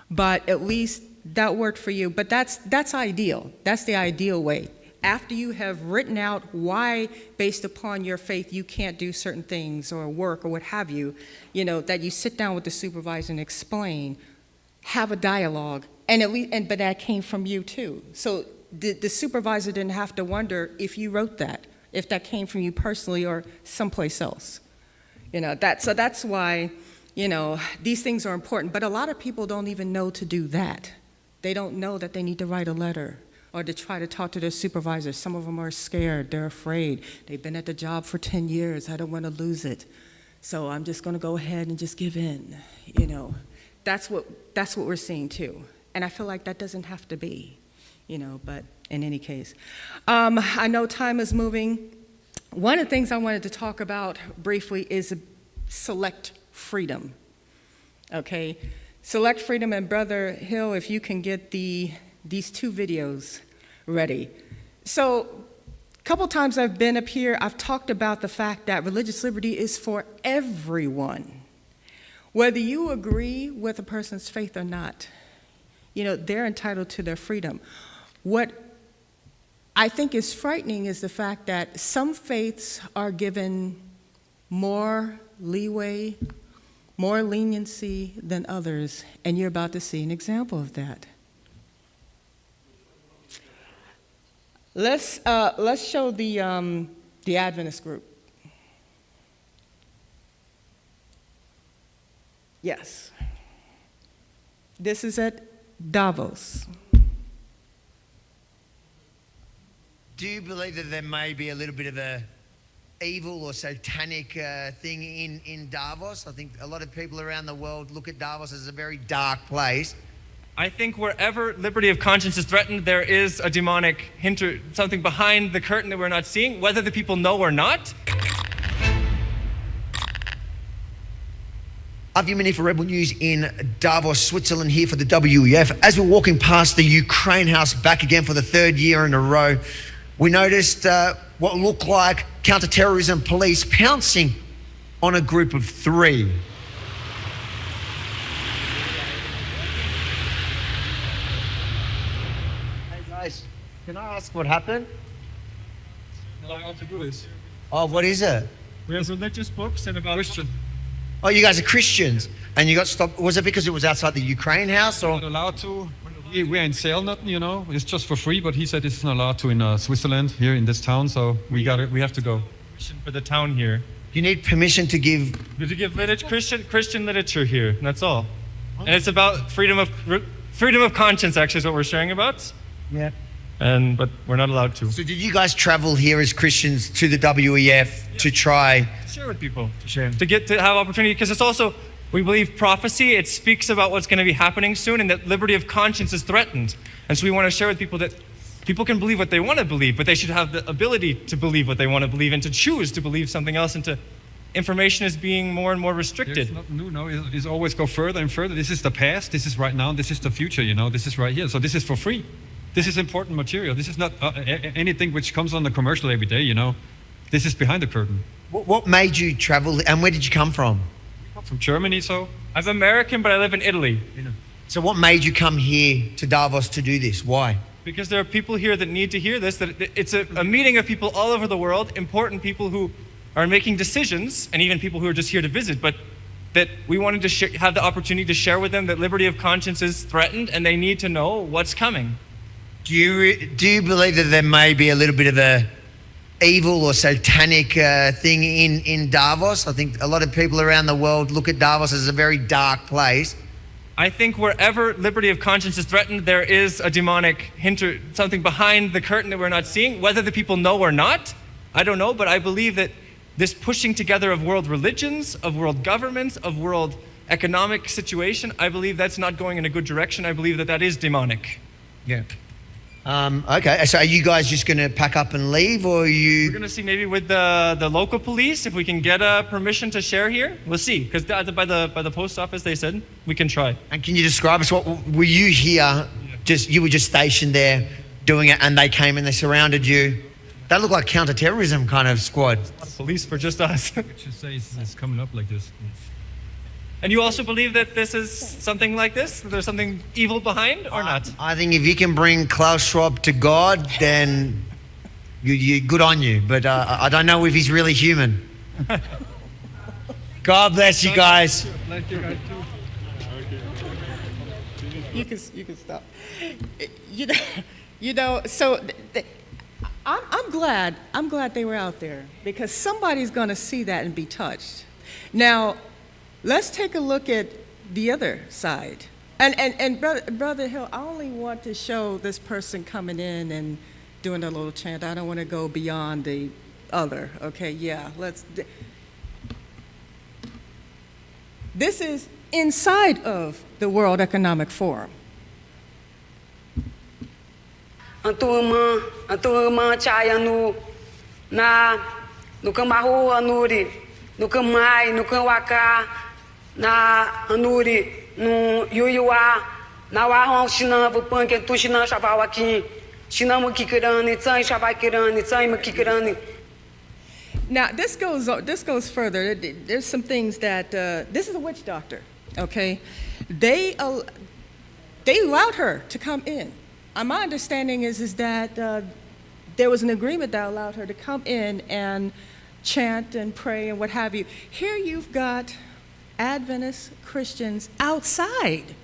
But at least that worked for you. But that's ideal. That's the ideal way. After you have written out why, based upon your faith, you can't do certain things or work or what have you, that you sit down with the supervisor and explain, have a dialogue, but that came from you too. So the supervisor didn't have to wonder if you wrote that, if that came from you personally or someplace else. So that's why, these things are important. But a lot of people don't even know to do that. They don't know that they need to write a letter or to try to talk to their supervisor. Some of them are scared, they're afraid. They've been at the job for 10 years, I don't want to lose it. So I'm just gonna go ahead and just give in, That's what we're seeing too. And I feel like that doesn't have to be, but in any case. I know time is moving. One of the things I wanted to talk about briefly is select freedom, okay? Select freedom, and Brother Hill, if you can get these two videos ready. So a couple times I've been up here, I've talked about the fact that religious liberty is for everyone. Whether you agree with a person's faith or not, they're entitled to their freedom. What I think is frightening is the fact that some faiths are given more leeway, more leniency than others, and you're about to see an example of that. Let's show the Adventist group. Yes. This is at Davos.
Do you believe that there may be a little bit of a evil or satanic thing in Davos? I think a lot of people around the world look at Davos as a very dark place.
I think wherever liberty of conscience is threatened, there is a demonic something behind the curtain that we're not seeing, whether the people know or not.
I've been for Rebel News in Davos, Switzerland, here for the WEF. As we're walking past the Ukraine House back again for the third year in a row, we noticed what looked like counter-terrorism police pouncing on a group of 3. Hey guys, can I ask what happened?
Allowed to do this.
Oh, what is it?
We have religious books and about Christian.
Oh, you guys are Christians and you got stopped. Was it because it was outside the Ukraine House or?
Not allowed to. We're in sale, nothing, you know. It's just for free, but he said it's not allowed to in Switzerland, here in this town, so we have to go.
For the town here.
You need permission to give.
To give Christian literature here, and that's all. And it's about freedom of conscience, actually, is what we're sharing about.
Yeah.
But we're not allowed to.
So did you guys travel here as Christians to the WEF to try?
Share with people. To get to have opportunity, because it's also, we believe prophecy, it speaks about what's going to be happening soon and that liberty of conscience is threatened. And so we want to share with people that people can believe what they want to believe, but they should have the ability to believe what they want to believe and to choose to believe something else, and information is being more and more restricted.
It's not new, no. It's always go further and further. This is the past, this is right now, this is the future, you know. This is right here. So this is for free. This is important material. This is not anything which comes on the commercial every day, you know. This is behind the curtain.
What made you travel and where did you come from?
From Germany, so.
I'm American, but I live in Italy.
So what made you come here to Davos to do this? Why?
Because there are people here that need to hear this, that it's a meeting of people all over the world, important people who are making decisions, and even people who are just here to visit, but that we wanted to have the opportunity to share with them that liberty of conscience is threatened and they need to know what's coming.
Do you believe that there may be a little bit of a evil or satanic thing in Davos? I think a lot of people around the world look at Davos as a very dark place.
I think wherever liberty of conscience is threatened, there is a demonic something behind the curtain that we're not seeing. Whether the people know or not, I don't know, but I believe that this pushing together of world religions, of world governments, of world economic situation, I believe that's not going in a good direction. I believe that is demonic.
Yeah. Okay, so are you guys just going to pack up and leave, or are you?
We're going to see maybe with the local police if we can get permission to share here. We'll see, because by the post office they said we can try.
And can you describe us? What were you here? You were just stationed there doing it, and they came and they surrounded you. That looked like counter-terrorism kind of squad.
Police for just us.
Which you say is coming up like this.
And you also believe that this is something like this? That there's something evil behind, or not?
I think if you can bring Klaus Schwab to God, then you good on you. But I don't know if he's really human. God bless you guys.
Thank you guys too.
You can stop. So I'm glad they were out there, because somebody's going to see that and be touched. Now, let's take a look at the other side. And Brother Hill, I only want to show this person coming in and doing a little chant. I don't want to go beyond the other. Okay, yeah, this is inside of the World Economic Forum.
A tua irmã Chaya no Camaru Anuri, no Camai, no Cauacá, na Anuri, no Yuyuá, na Warron Chinambo, Panque, Tu Chinam Chaval aqui, Chinamo Kikirani, Tsai Chavai Kirani, Tsai Makikirani.
Now, this goes further. There's some things that, this is a witch doctor, okay? They allowed her to come in. My understanding is that there was an agreement that allowed her to come in and chant and pray and what have you. Here you've got Adventist Christians outside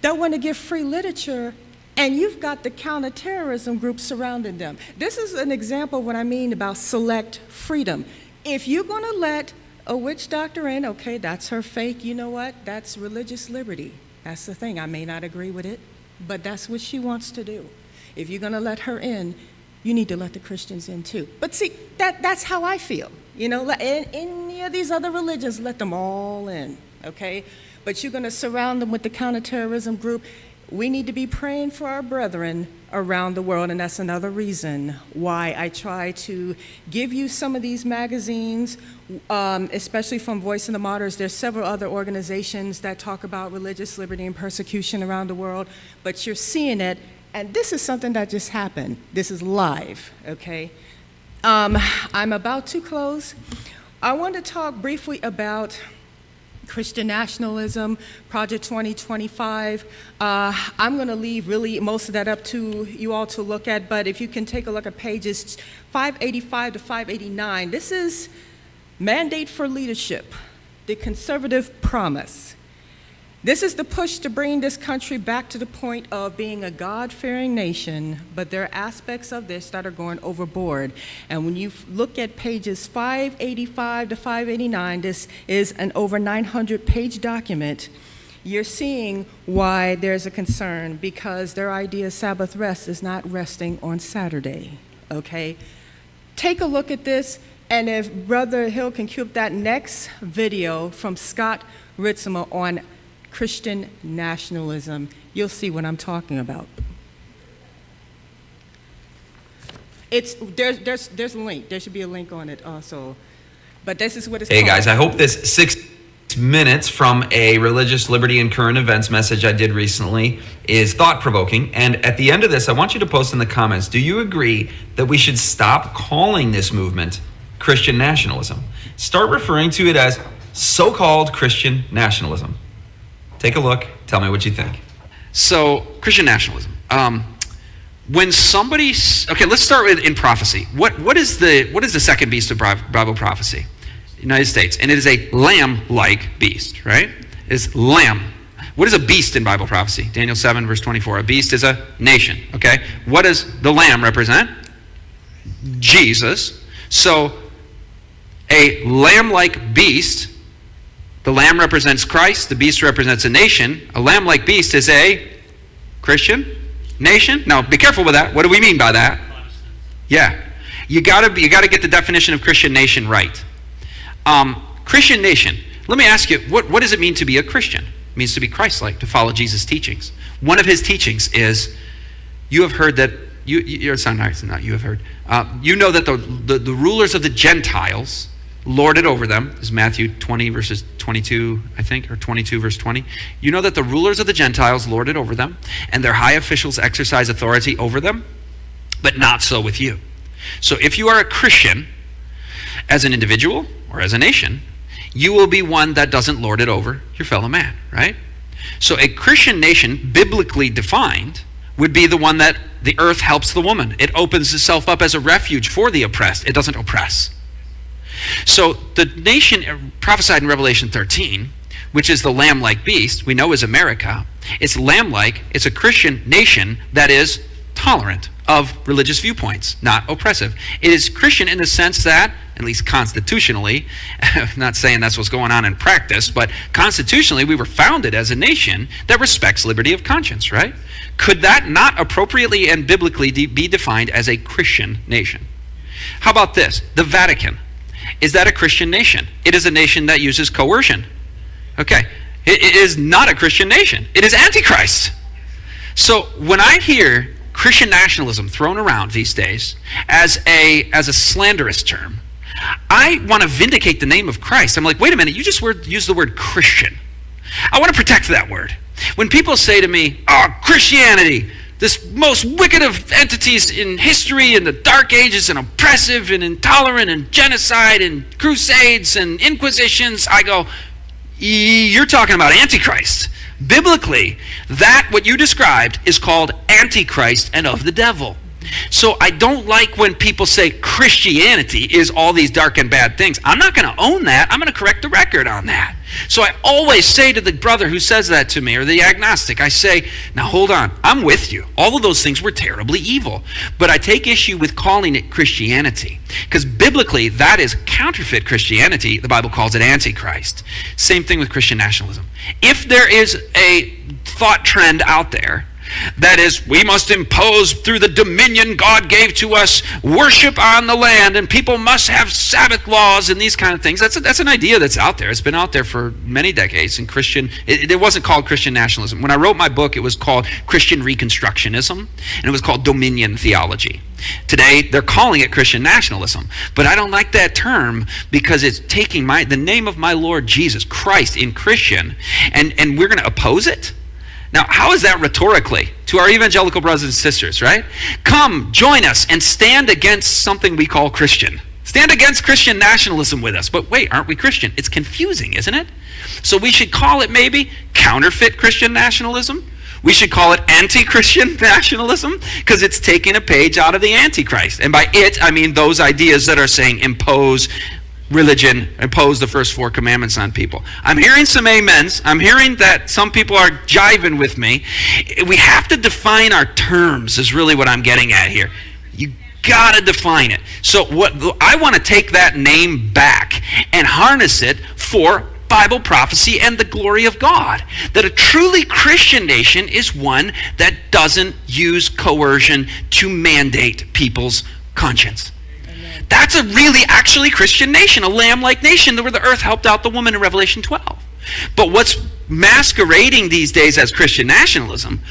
that want to give free literature, and you've got the counterterrorism group surrounding them. This is an example of what I mean about select freedom. If you're going to let a witch doctor in, okay, that's her faith, you know what? That's religious liberty. That's the thing. I may not agree with it, but that's what she wants to do. If you're going to let her in, you need to let the Christians in too. But see, that's how I feel. You know, in any of these other religions, let them all in, okay? But you're going to surround them with the counterterrorism group. we need to be praying for our brethren around the world, and that's another reason why I try to give you some of these magazines, especially from Voice of the Martyrs. There's several other organizations that talk about religious liberty and persecution around the world, but you're seeing it, and this is something that just happened. This is live, okay? I'm about to close. I want to talk briefly about Christian nationalism, Project 2025. I'm going to leave really most of that up to you all to look at, but if you can take a look at pages 585 to 589, this is Mandate for Leadership, the Conservative Promise. This is the push to bring this country back to the point of being a God-fearing nation, but there are aspects of this that are going overboard. And when you look at pages 585 to 589, this is an over 900-page document, you're seeing why there's a concern, because their idea of Sabbath rest is not resting on Saturday, okay? Take a look at this, and if Brother Hill can cue up that next video from Scott Ritzema on Christian nationalism, you'll see what I'm talking about. There's a link. There should be a link on it also. But this is what it's called.
Hey guys, I hope this 6 minutes from a religious liberty and current events message I did recently is thought-provoking. And at the end of this, I want you to post in the comments, do you agree that we should stop calling this movement Christian nationalism? Start referring to it as so-called Christian nationalism. Take a look. Tell me what you think.
So, Christian nationalism. When somebody, okay, let's start with in prophecy. What is the second beast of Bible prophecy? United States, and it is a lamb-like beast, right? It's lamb. What is a beast in Bible prophecy? Daniel 7, verse 24. A beast is a nation. Okay. What does the lamb represent? Jesus. So, a lamb-like beast. The lamb represents Christ. The beast represents a nation. A lamb-like beast is a Christian nation. Now, be careful with that. What do we mean by that? Yeah, you gotta get the definition of Christian nation right. Christian nation. Let me ask you, what does it mean to be a Christian? It means to be Christ-like, to follow Jesus' teachings. One of his teachings is, you have heard that it's not you have heard. You know that the rulers of the Gentiles lord it over them. This is Matthew 20 verses 22, I think, or 22 verse 20. You know that the rulers of the Gentiles lord it over them, and their high officials exercise authority over them, but not so with you. So if you are a Christian, as an individual or as a nation, you will be one that doesn't lord it over your fellow man, right? So a Christian nation, biblically defined, would be the one that the earth helps the woman. It opens itself up as a refuge for the oppressed. It doesn't oppress. So the nation prophesied in Revelation 13, which is the lamb-like beast, we know is America. It's lamb-like. It's a Christian nation that is tolerant of religious viewpoints, not oppressive. It is Christian in the sense that, at least constitutionally, I'm not saying that's what's going on in practice, but constitutionally we were founded as a nation that respects liberty of conscience, right? Could that not appropriately and biblically be defined as a Christian nation? How about this? The Vatican. Is that a Christian nation? It is a nation that uses coercion. Okay. It is not a Christian nation. It is Antichrist. So when I hear Christian nationalism thrown around these days as a slanderous term, I want to vindicate the name of Christ. I'm like, wait a minute, you just used the word Christian. I want to protect that word. When people say to me, oh, Christianity, this most wicked of entities in history in the Dark Ages, and oppressive and intolerant and genocide and crusades and inquisitions, I go, you're talking about Antichrist. Biblically, what you described is called Antichrist and of the devil. So I don't like when people say Christianity is all these dark and bad things. I'm not going to own that. I'm going to correct the record on that. So I always say to the brother who says that to me, or the agnostic, I say, now hold on, I'm with you. All of those things were terribly evil. But I take issue with calling it Christianity, because biblically that is counterfeit Christianity. The Bible calls it Antichrist. Same thing with Christian nationalism. If there is a thought trend out there That is, we must impose through the dominion God gave to us worship on the land, and people must have Sabbath laws and these kind of things. That's an idea that's out there. It's been out there for many decades in Christian. It wasn't called Christian nationalism. When I wrote my book, it was called Christian Reconstructionism, and it was called dominion theology. Today, they're calling it Christian nationalism, but I don't like that term because it's taking the name of my Lord Jesus Christ in Christian, and we're going to oppose it? Now, how is that rhetorically to our evangelical brothers and sisters, right? Come, join us, and stand against something we call Christian. Stand against Christian nationalism with us. But wait, aren't we Christian? It's confusing, isn't it? So we should call it maybe counterfeit Christian nationalism. We should call it anti-Christian nationalism because it's taking a page out of the Antichrist. And by it, I mean those ideas that are saying impose religion, impose the first 4 commandments on people. I'm hearing some amens. I'm hearing that some people are jiving with me. We have to define our terms is really what I'm getting at here. You got to define it. So what I want to take that name back and harness it for Bible prophecy and the glory of God. That a truly Christian nation is one that doesn't use coercion to mandate people's conscience. Amen. That's a really actually Christian nation, a lamb-like nation where the earth helped out the woman in Revelation 12. But what's masquerading these days as Christian nationalism,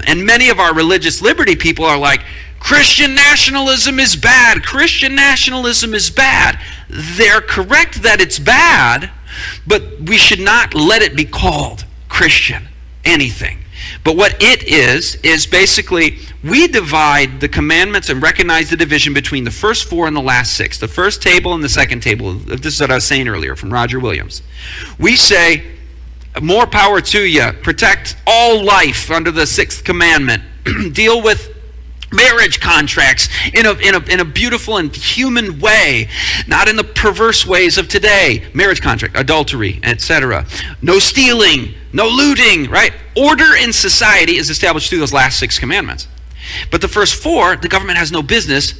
and many of our religious liberty people are like, Christian nationalism is bad. Christian nationalism is bad. They're correct that it's bad, but we should not let it be called Christian anything. But what it is basically we divide the commandments and recognize the division between the first 4 and the last 6. The first table and the second table. This is what I was saying earlier from Roger Williams. We say, more power to you. Protect all life under the 6th commandment. Deal with marriage contracts in a beautiful and human way, not in the perverse ways of today. Marriage contract, adultery, etc. No stealing, no looting, right? Order in society is established through those last 6 commandments. But the first 4, the government has no business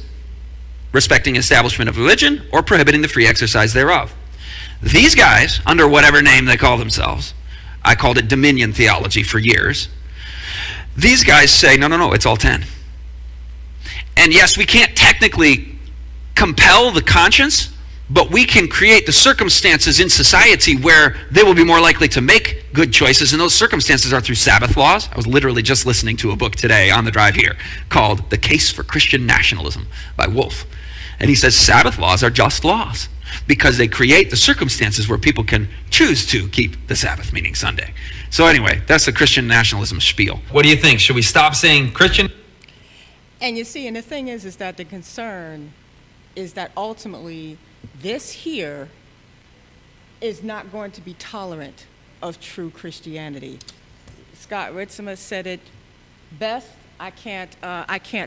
respecting establishment of religion or prohibiting the free exercise thereof. These guys, under whatever name they call themselves, I called it dominion theology for years, these guys say, no, it's all 10. And yes, we can't technically compel the conscience, but we can create the circumstances in society where they will be more likely to make good choices, and those circumstances are through Sabbath laws. I was literally just listening to a book today on the drive here called The Case for Christian Nationalism by Wolf. And he says Sabbath laws are just laws because they create the circumstances where people can choose to keep the Sabbath, meaning Sunday. So anyway, that's the Christian nationalism spiel.
What do you think? Should we stop saying Christian?
And you see, and the thing is that the concern is that ultimately this here is not going to be tolerant of true Christianity. Scott Ritzema said it best. I can't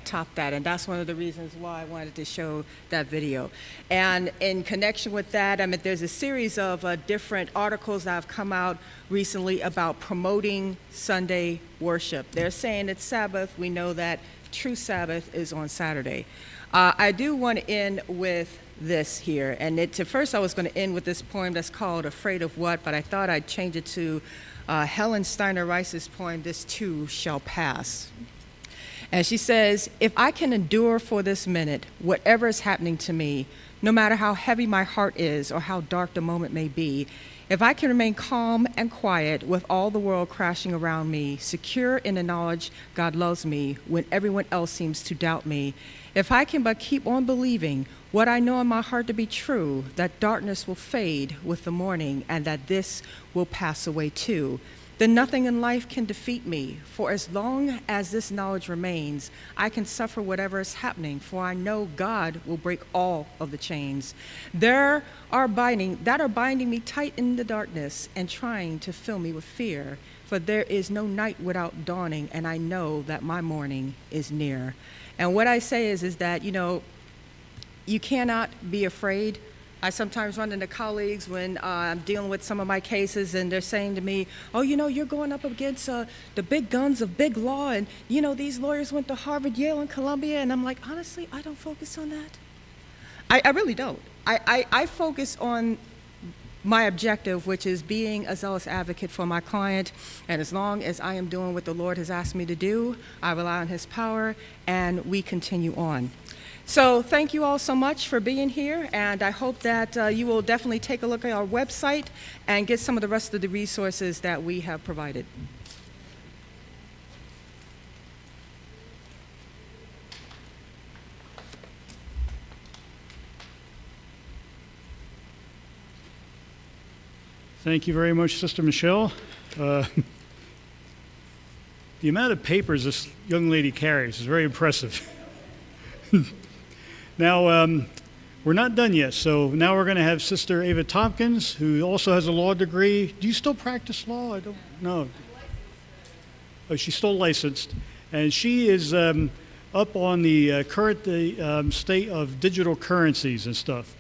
top that, and that's one of the reasons why I wanted to show that video. And in connection with that, I mean, there's a series of different articles that have come out recently about promoting Sunday worship. They're saying it's Sabbath. We know that true Sabbath is on Saturday. I do want to end with this here, and first I was going to end with this poem that's called Afraid of What, but I thought I'd change it to Helen Steiner Rice's poem, This Too Shall Pass. And she says, if I can endure for this minute whatever is happening to me, no matter how heavy my heart is or how dark the moment may be, if I can remain calm and quiet with all the world crashing around me, secure in the knowledge God loves me when everyone else seems to doubt me, if I can but keep on believing what I know in my heart to be true, that darkness will fade with the morning and that this will pass away too, then nothing in life can defeat me. For as long as this knowledge remains, I can suffer whatever is happening, for I know God will break all of the chains that are binding me tight in the darkness and trying to fill me with fear. For there is no night without dawning, and I know that my morning is near. And what I say is that, you cannot be afraid. I sometimes run into colleagues when I'm dealing with some of my cases, and they're saying to me, oh, you're going up against the big guns of big law, and, these lawyers went to Harvard, Yale, and Columbia, and I'm like, honestly, I don't focus on that. I really don't. I focus on my objective, which is being a zealous advocate for my client. And as long as I am doing what the Lord has asked me to do, I rely on his power, and we continue on. So thank you all so much for being here, and I hope that you will definitely take a look at our website and get some of the rest of the resources that we have provided.
Thank you very much, Sister Mishael. The amount of papers this young lady carries is very impressive. Now, we're not done yet, so now we're going to have Sister Eva Tompkins, who also has a law degree. Do you still practice law? I don't know. Oh, she's still licensed, and she is up on the current state of digital currencies and stuff,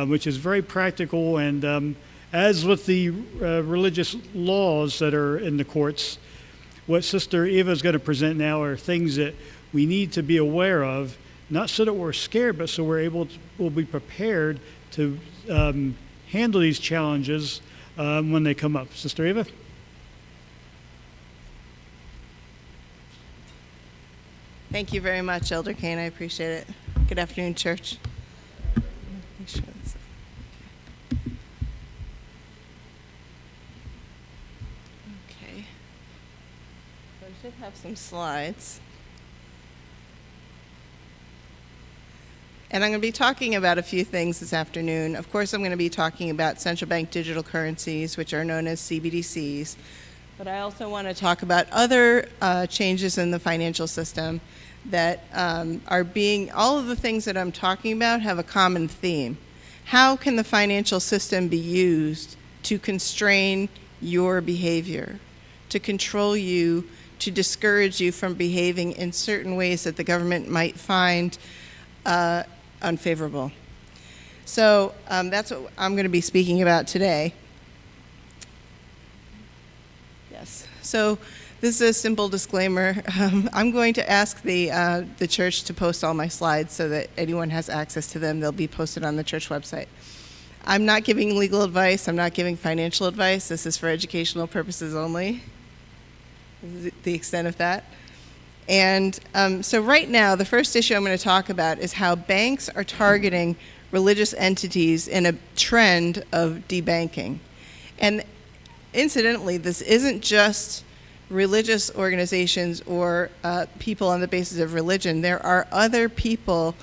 which is very practical. And as with the religious laws that are in the courts, what Sister Eva is going to present now are things that we need to be aware of, not so that we're scared, but so we'll be prepared to handle these challenges when they come up. Sister Eva?
Thank you very much, Elder Kane. I appreciate it. Good afternoon, church. Make sure this- Okay. So I should have some slides. And I'm going to be talking about a few things this afternoon. Of course, I'm going to be talking about central bank digital currencies, which are known as CBDCs. But I also want to talk about other changes in the financial system that are being, all of the things that I'm talking about have a common theme. How can the financial system be used to constrain your behavior, to control you, to discourage you from behaving in certain ways that the government might find unfavorable? So that's what I'm going to be speaking about today. Yes. So this is a simple disclaimer. I'm going to ask the church to post all my slides so that anyone has access to them. They'll be posted on the church website. I'm not giving legal advice. I'm not giving financial advice. This is for educational purposes only. This is the extent of that. And so right now, the first issue I'm going to talk about is how banks are targeting religious entities in a trend of debanking. And incidentally, this isn't just religious organizations or people on the basis of religion. There are other people,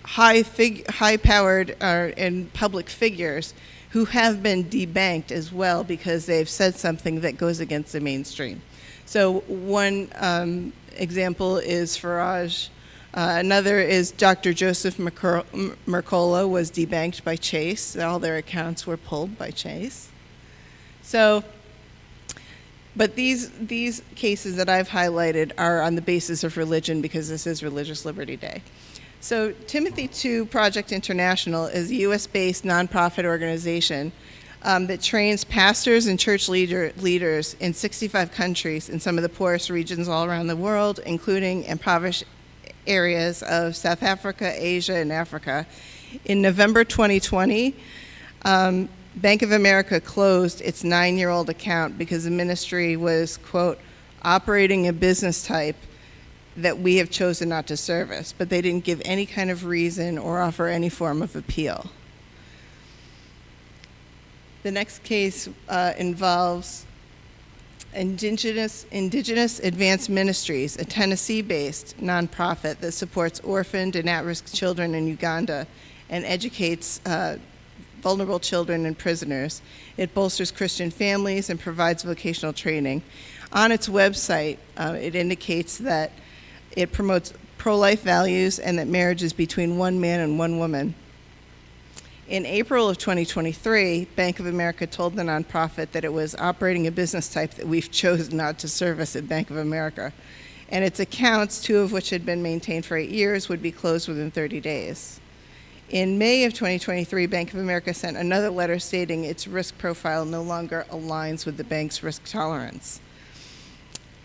high-powered and public figures, who have been debanked as well because they've said something that goes against the mainstream. So one example is Farage. Another is Dr. Joseph Mercola was debanked by Chase. All their accounts were pulled by Chase. So, but these cases that I've highlighted are on the basis of religion because this is Religious Liberty Day. So Timothy II Project International is a US-based nonprofit organization that trains pastors and church leaders in 65 countries in some of the poorest regions all around the world, including impoverished areas of South Africa, Asia, and Africa. In November 2020, Bank of America closed its 9-year-old account because the ministry was, quote, operating a business type that we have chosen not to service, but they didn't give any kind of reason or offer any form of appeal. The next case involves Indigenous Advanced Ministries, a Tennessee-based nonprofit that supports orphaned and at-risk children in Uganda and educates vulnerable children and prisoners. It bolsters Christian families and provides vocational training. On its website, it indicates that it promotes pro-life values and that marriage is between one man and one woman. In April of 2023, Bank of America told the nonprofit that it was operating a business type that we've chosen not to service at Bank of America. And its accounts, 2 of which had been maintained for 8 years, would be closed within 30 days. In May of 2023, Bank of America sent another letter stating its risk profile no longer aligns with the bank's risk tolerance.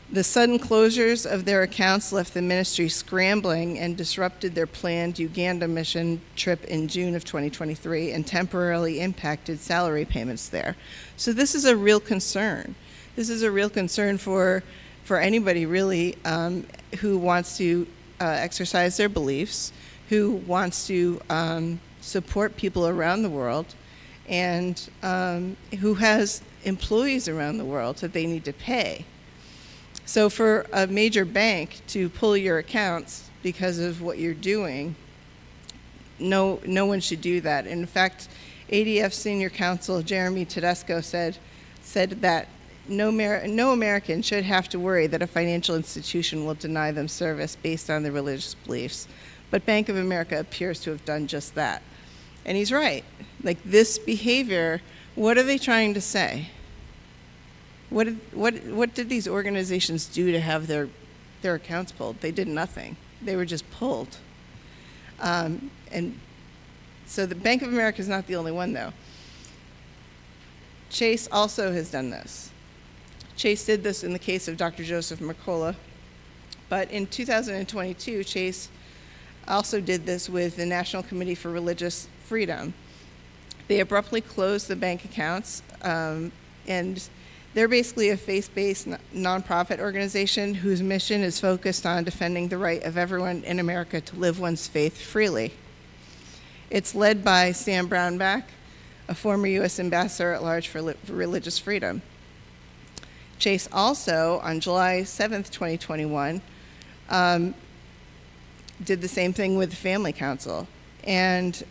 The sudden closures of their accounts left the ministry scrambling and disrupted their planned Uganda mission trip in June of 2023 and temporarily impacted salary payments there. So this is a real concern. This is a real concern for anybody really who wants to exercise their beliefs, who wants to support people around the world, and who has employees around the world that they need to pay. So for a major bank to pull your accounts because of what you're doing, no one should do that. In fact, ADF Senior Counsel Jeremy Tedesco said that no American should have to worry that a financial institution will deny them service based on their religious beliefs. But Bank of America appears to have done just that. And he's right. Like, this behavior, what are they trying to say? What did these organizations do to have their accounts pulled? They did nothing. They were just pulled. And so the Bank of America is not the only one, though. Chase also has done this. Chase did this in the case of Dr. Joseph Mercola. But in 2022, Chase also did this with the National Committee for Religious Freedom. They abruptly closed the bank accounts, and they're basically a faith-based nonprofit organization whose mission is focused on defending the right of everyone in America to live one's faith freely. It's led by Sam Brownback, a former U.S. ambassador at large for religious freedom. Chase also, on July 7th, 2021, did the same thing with the Family Council. And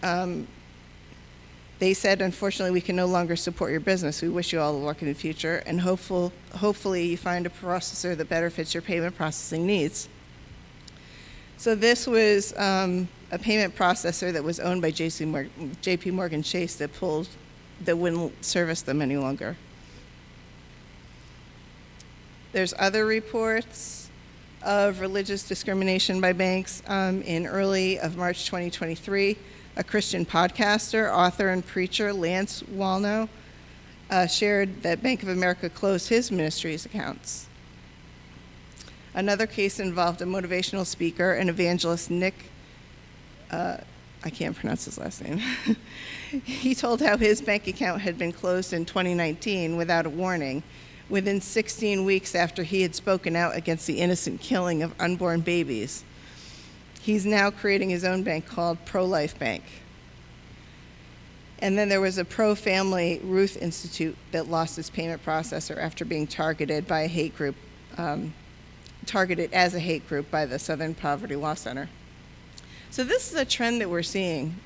they said, unfortunately, we can no longer support your business. We wish you all the luck in the future, and hopefully you find a processor that better fits your payment processing needs. So this was a payment processor that was owned by JP Morgan Chase that wouldn't service them any longer. There's other reports of religious discrimination by banks. In early of March 2023, a Christian podcaster, author, and preacher, Lance Wallnau, shared that Bank of America closed his ministry's accounts. Another case involved a motivational speaker and evangelist, Nick, I can't pronounce his last name. He told how his bank account had been closed in 2019 without a warning, within 16 weeks after he had spoken out against the innocent killing of unborn babies. He's now creating his own bank called Pro-Life Bank. And then there was a pro-family Ruth Institute that lost its payment processor after being targeted by a hate group, targeted as a hate group by the Southern Poverty Law Center. So this is a trend that we're seeing.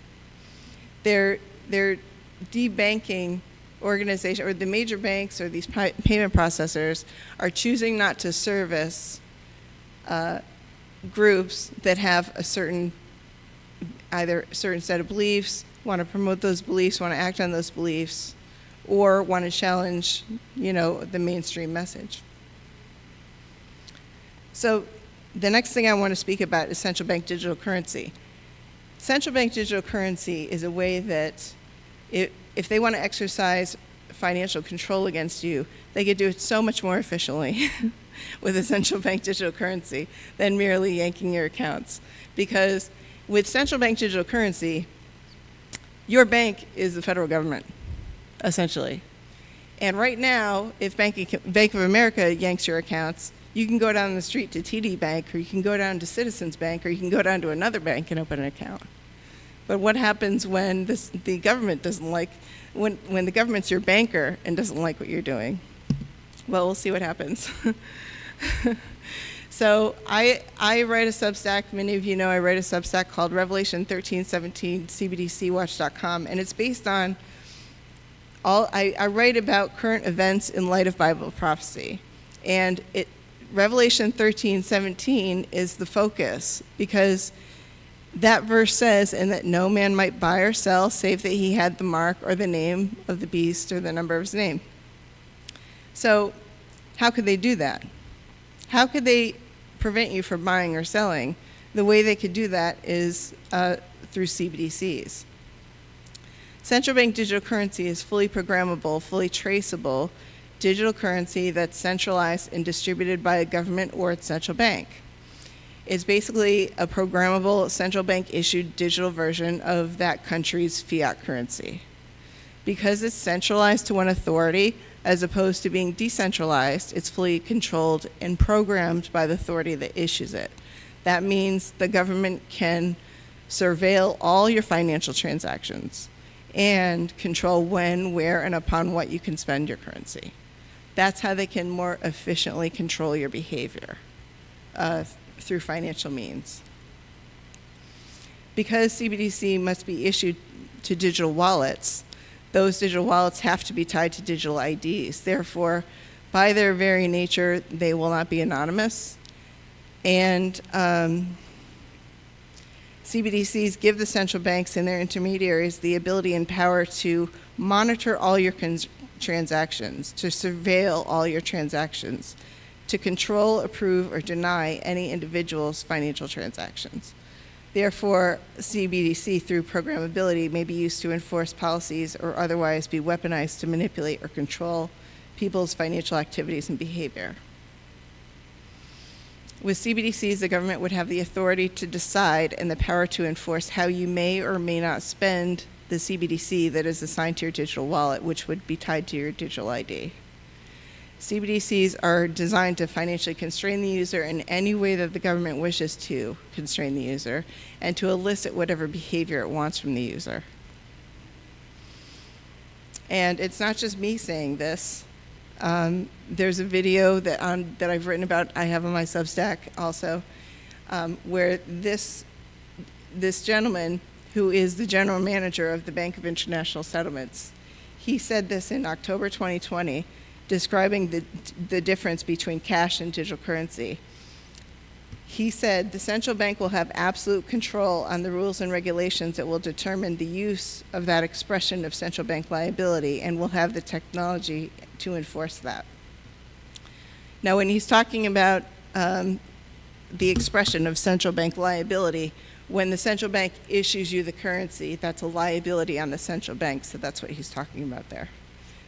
They're debanking organizations, or the major banks or these payment processors are choosing not to service groups that have either a certain set of beliefs, want to promote those beliefs, want to act on those beliefs, or want to challenge, the mainstream message. So the next thing I want to speak about is central bank digital currency. Central bank digital currency is a way that if they want to exercise financial control against you, they could do it so much more efficiently with a central bank digital currency than merely yanking your accounts. Because with central bank digital currency, your bank is the federal government, essentially. And right now, if Bank of America yanks your accounts, you can go down the street to TD Bank, or you can go down to Citizens Bank, or you can go down to another bank and open an account. But what happens when the government doesn't like, when the government's your banker and doesn't like what you're doing? Well, we'll see what happens. So I write a Substack. Many of you know I write a Substack called Revelation 13:17, CBDCwatch.com, and it's based on I write about current events in light of Bible prophecy. And Revelation 13:17 is the focus, because that verse says, "And that no man might buy or sell, save that he had the mark or the name of the beast or the number of his name." So how could they do that? How could they prevent you from buying or selling? The way they could do that is through CBDCs. Central bank digital currency is fully programmable, fully traceable, digital currency that's centralized and distributed by a government or its central bank. It's basically a programmable central bank issued digital version of that country's fiat currency. Because it's centralized to one authority, as opposed to being decentralized, it's fully controlled and programmed by the authority that issues it. That means the government can surveil all your financial transactions and control when, where, and upon what you can spend your currency. That's how they can more efficiently control your behavior through financial means. Because CBDC must be issued to digital wallets, those digital wallets have to be tied to digital IDs. Therefore, by their very nature, they will not be anonymous. And CBDCs give the central banks and their intermediaries the ability and power to monitor all your transactions, to surveil all your transactions, to control, approve, or deny any individual's financial transactions. Therefore, CBDC, through programmability, may be used to enforce policies or otherwise be weaponized to manipulate or control people's financial activities and behavior. With CBDCs, the government would have the authority to decide and the power to enforce how you may or may not spend the CBDC that is assigned to your digital wallet, which would be tied to your digital ID. CBDCs are designed to financially constrain the user in any way that the government wishes to constrain the user and to elicit whatever behavior it wants from the user. And it's not just me saying this. There's a video that I've written about, I have on my Substack also, where this gentleman, who is the general manager of the Bank of International Settlements, he said this in October 2020, describing the difference between cash and digital currency. He said, the central bank will have absolute control on the rules and regulations that will determine the use of that expression of central bank liability and will have the technology to enforce that. Now, when he's talking about the expression of central bank liability, when the central bank issues you the currency, that's a liability on the central bank, so that's what he's talking about there.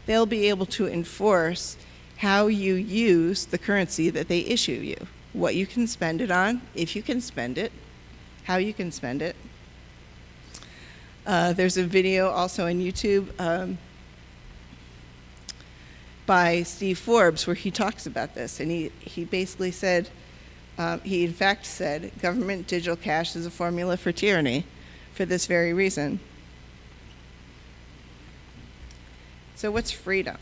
They'll be able to enforce how you use the currency that they issue you, what you can spend it on, if you can spend it, how you can spend it. There's a video also on YouTube by Steve Forbes where he talks about this, and he basically said, he in fact said, government digital cash is a formula for tyranny for this very reason. So what's freedom?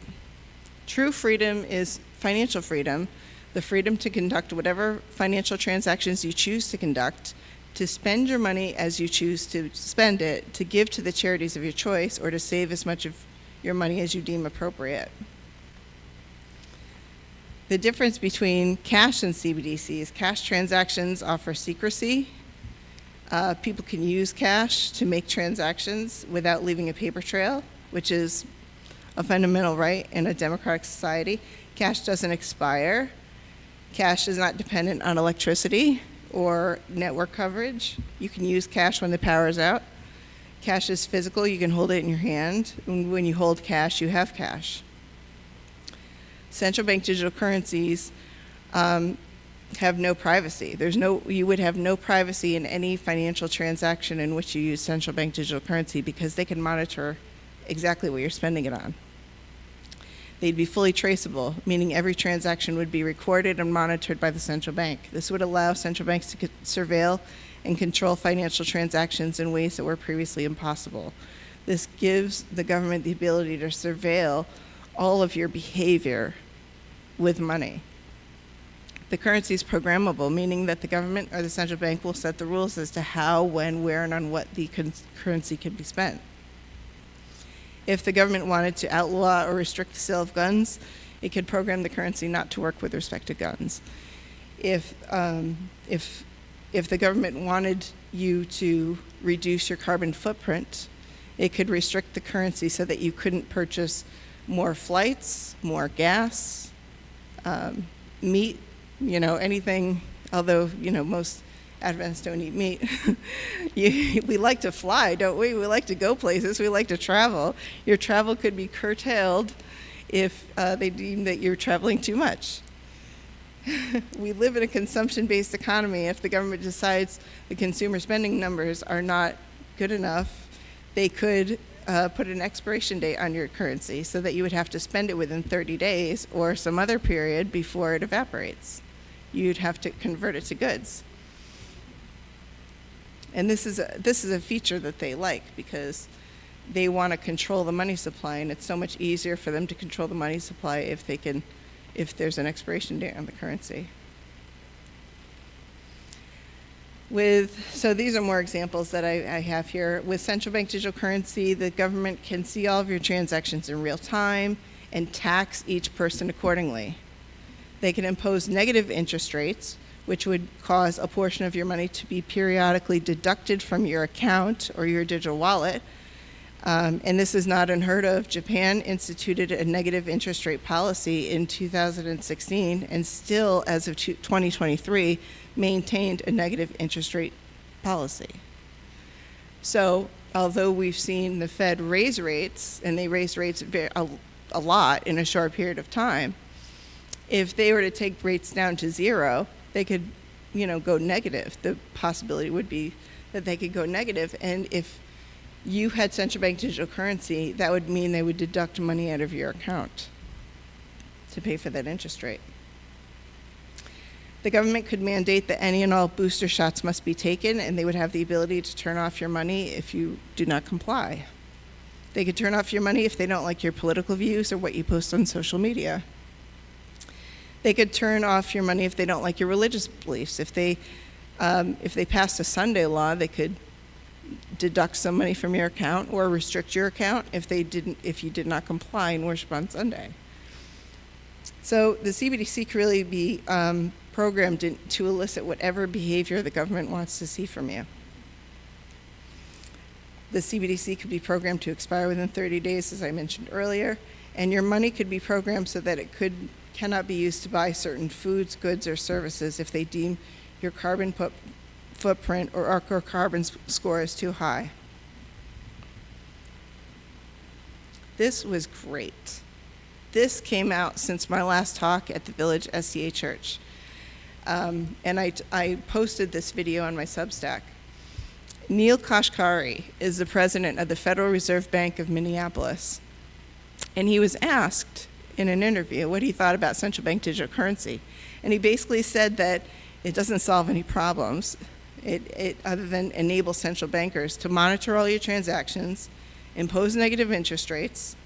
True freedom is financial freedom, the freedom to conduct whatever financial transactions you choose to conduct, to spend your money as you choose to spend it, to give to the charities of your choice, or to save as much of your money as you deem appropriate. The difference between cash and CBDC is cash transactions offer secrecy. People can use cash to make transactions without leaving a paper trail, which is a fundamental right in a democratic society. Cash doesn't expire. Cash is not dependent on electricity or network coverage. You can use cash when the power is out. Cash is physical. You can hold it in your hand. And when you hold cash, you have cash. Central bank digital currencies have no privacy. You would have no privacy in any financial transaction in which you use central bank digital currency because they can monitor exactly what you're spending it on. They'd be fully traceable, meaning every transaction would be recorded and monitored by the central bank. This would allow central banks to surveil and control financial transactions in ways that were previously impossible. This gives the government the ability to surveil all of your behavior with money. The currency is programmable, meaning that the government or the central bank will set the rules as to how, when, where, and on what the currency can be spent. If the government wanted to outlaw or restrict the sale of guns, it could program the currency not to work with respect to guns. If the government wanted you to reduce your carbon footprint, it could restrict the currency so that you couldn't purchase more flights, more gas, meat, anything, although, most Adventists don't eat meat. We like to fly, don't we? We like to go places. We like to travel. Your travel could be curtailed if they deem that you're traveling too much. We live in a consumption-based economy. If the government decides the consumer spending numbers are not good enough, they could put an expiration date on your currency so that you would have to spend it within 30 days or some other period before it evaporates. You'd have to convert it to goods. And this is a feature that they like because they want to control the money supply, and it's so much easier for them to control the money supply if there's an expiration date on the currency. So these are more examples that I have here. With central bank digital currency, the government can see all of your transactions in real time and tax each person accordingly. They can impose negative interest rates, which would cause a portion of your money to be periodically deducted from your account or your digital wallet. And this is not unheard of. Japan instituted a negative interest rate policy in 2016 and still, as of 2023, maintained a negative interest rate policy. So although we've seen the Fed raise rates, and they raised rates a lot in a short period of time, if they were to take rates down to zero, they could, go negative. The possibility would be that they could go negative, and if you had central bank digital currency, that would mean they would deduct money out of your account to pay for that interest rate. The government could mandate that any and all booster shots must be taken, and they would have the ability to turn off your money if you do not comply. They could turn off your money if they don't like your political views or what you post on social media. They could turn off your money if they don't like your religious beliefs. If they passed a Sunday law, they could deduct some money from your account or restrict your account if you did not comply and worship on Sunday. So the CBDC could really be programmed to elicit whatever behavior the government wants to see from you. The CBDC could be programmed to expire within 30 days, as I mentioned earlier, and your money could be programmed so that it cannot be used to buy certain foods, goods, or services if they deem your carbon footprint or carbon score is too high. This was great. This came out since my last talk at the Village SDA Church. And I posted this video on my Substack. Neil Kashkari is the president of the Federal Reserve Bank of Minneapolis. And he was asked in an interview what he thought about central bank digital currency. And he basically said that it doesn't solve any problems. Other than enable central bankers to monitor all your transactions, impose negative interest rates,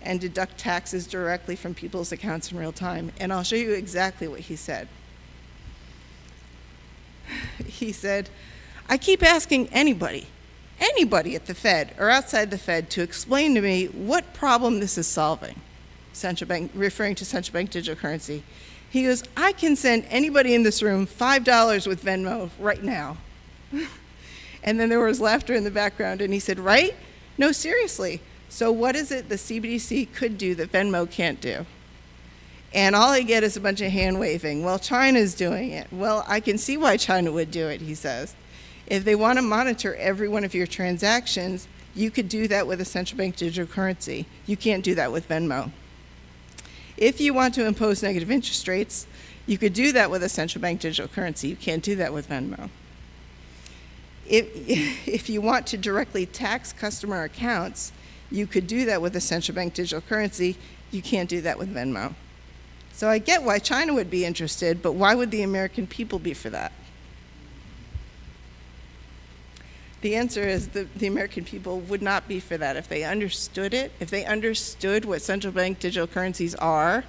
and deduct taxes directly from people's accounts in real time. And I'll show you exactly what he said. He said, I keep asking anybody at the Fed or outside the Fed to explain to me what problem this is solving, referring to central bank digital currency. He goes, I can send anybody in this room $5 with Venmo right now. And then there was laughter in the background, and he said, right? No, seriously. So what is it the CBDC could do that Venmo can't do? And all I get is a bunch of hand waving. Well, China's doing it. Well, I can see why China would do it, he says. If they want to monitor every one of your transactions, you could do that with a central bank digital currency. You can't do that with Venmo. If you want to impose negative interest rates, you could do that with a central bank digital currency. You can't do that with Venmo. If you want to directly tax customer accounts, you could do that with a central bank digital currency. You can't do that with Venmo. So I get why China would be interested, but why would the American people be for that? The answer is the American people would not be for that if they understood it, if they understood what central bank digital currencies are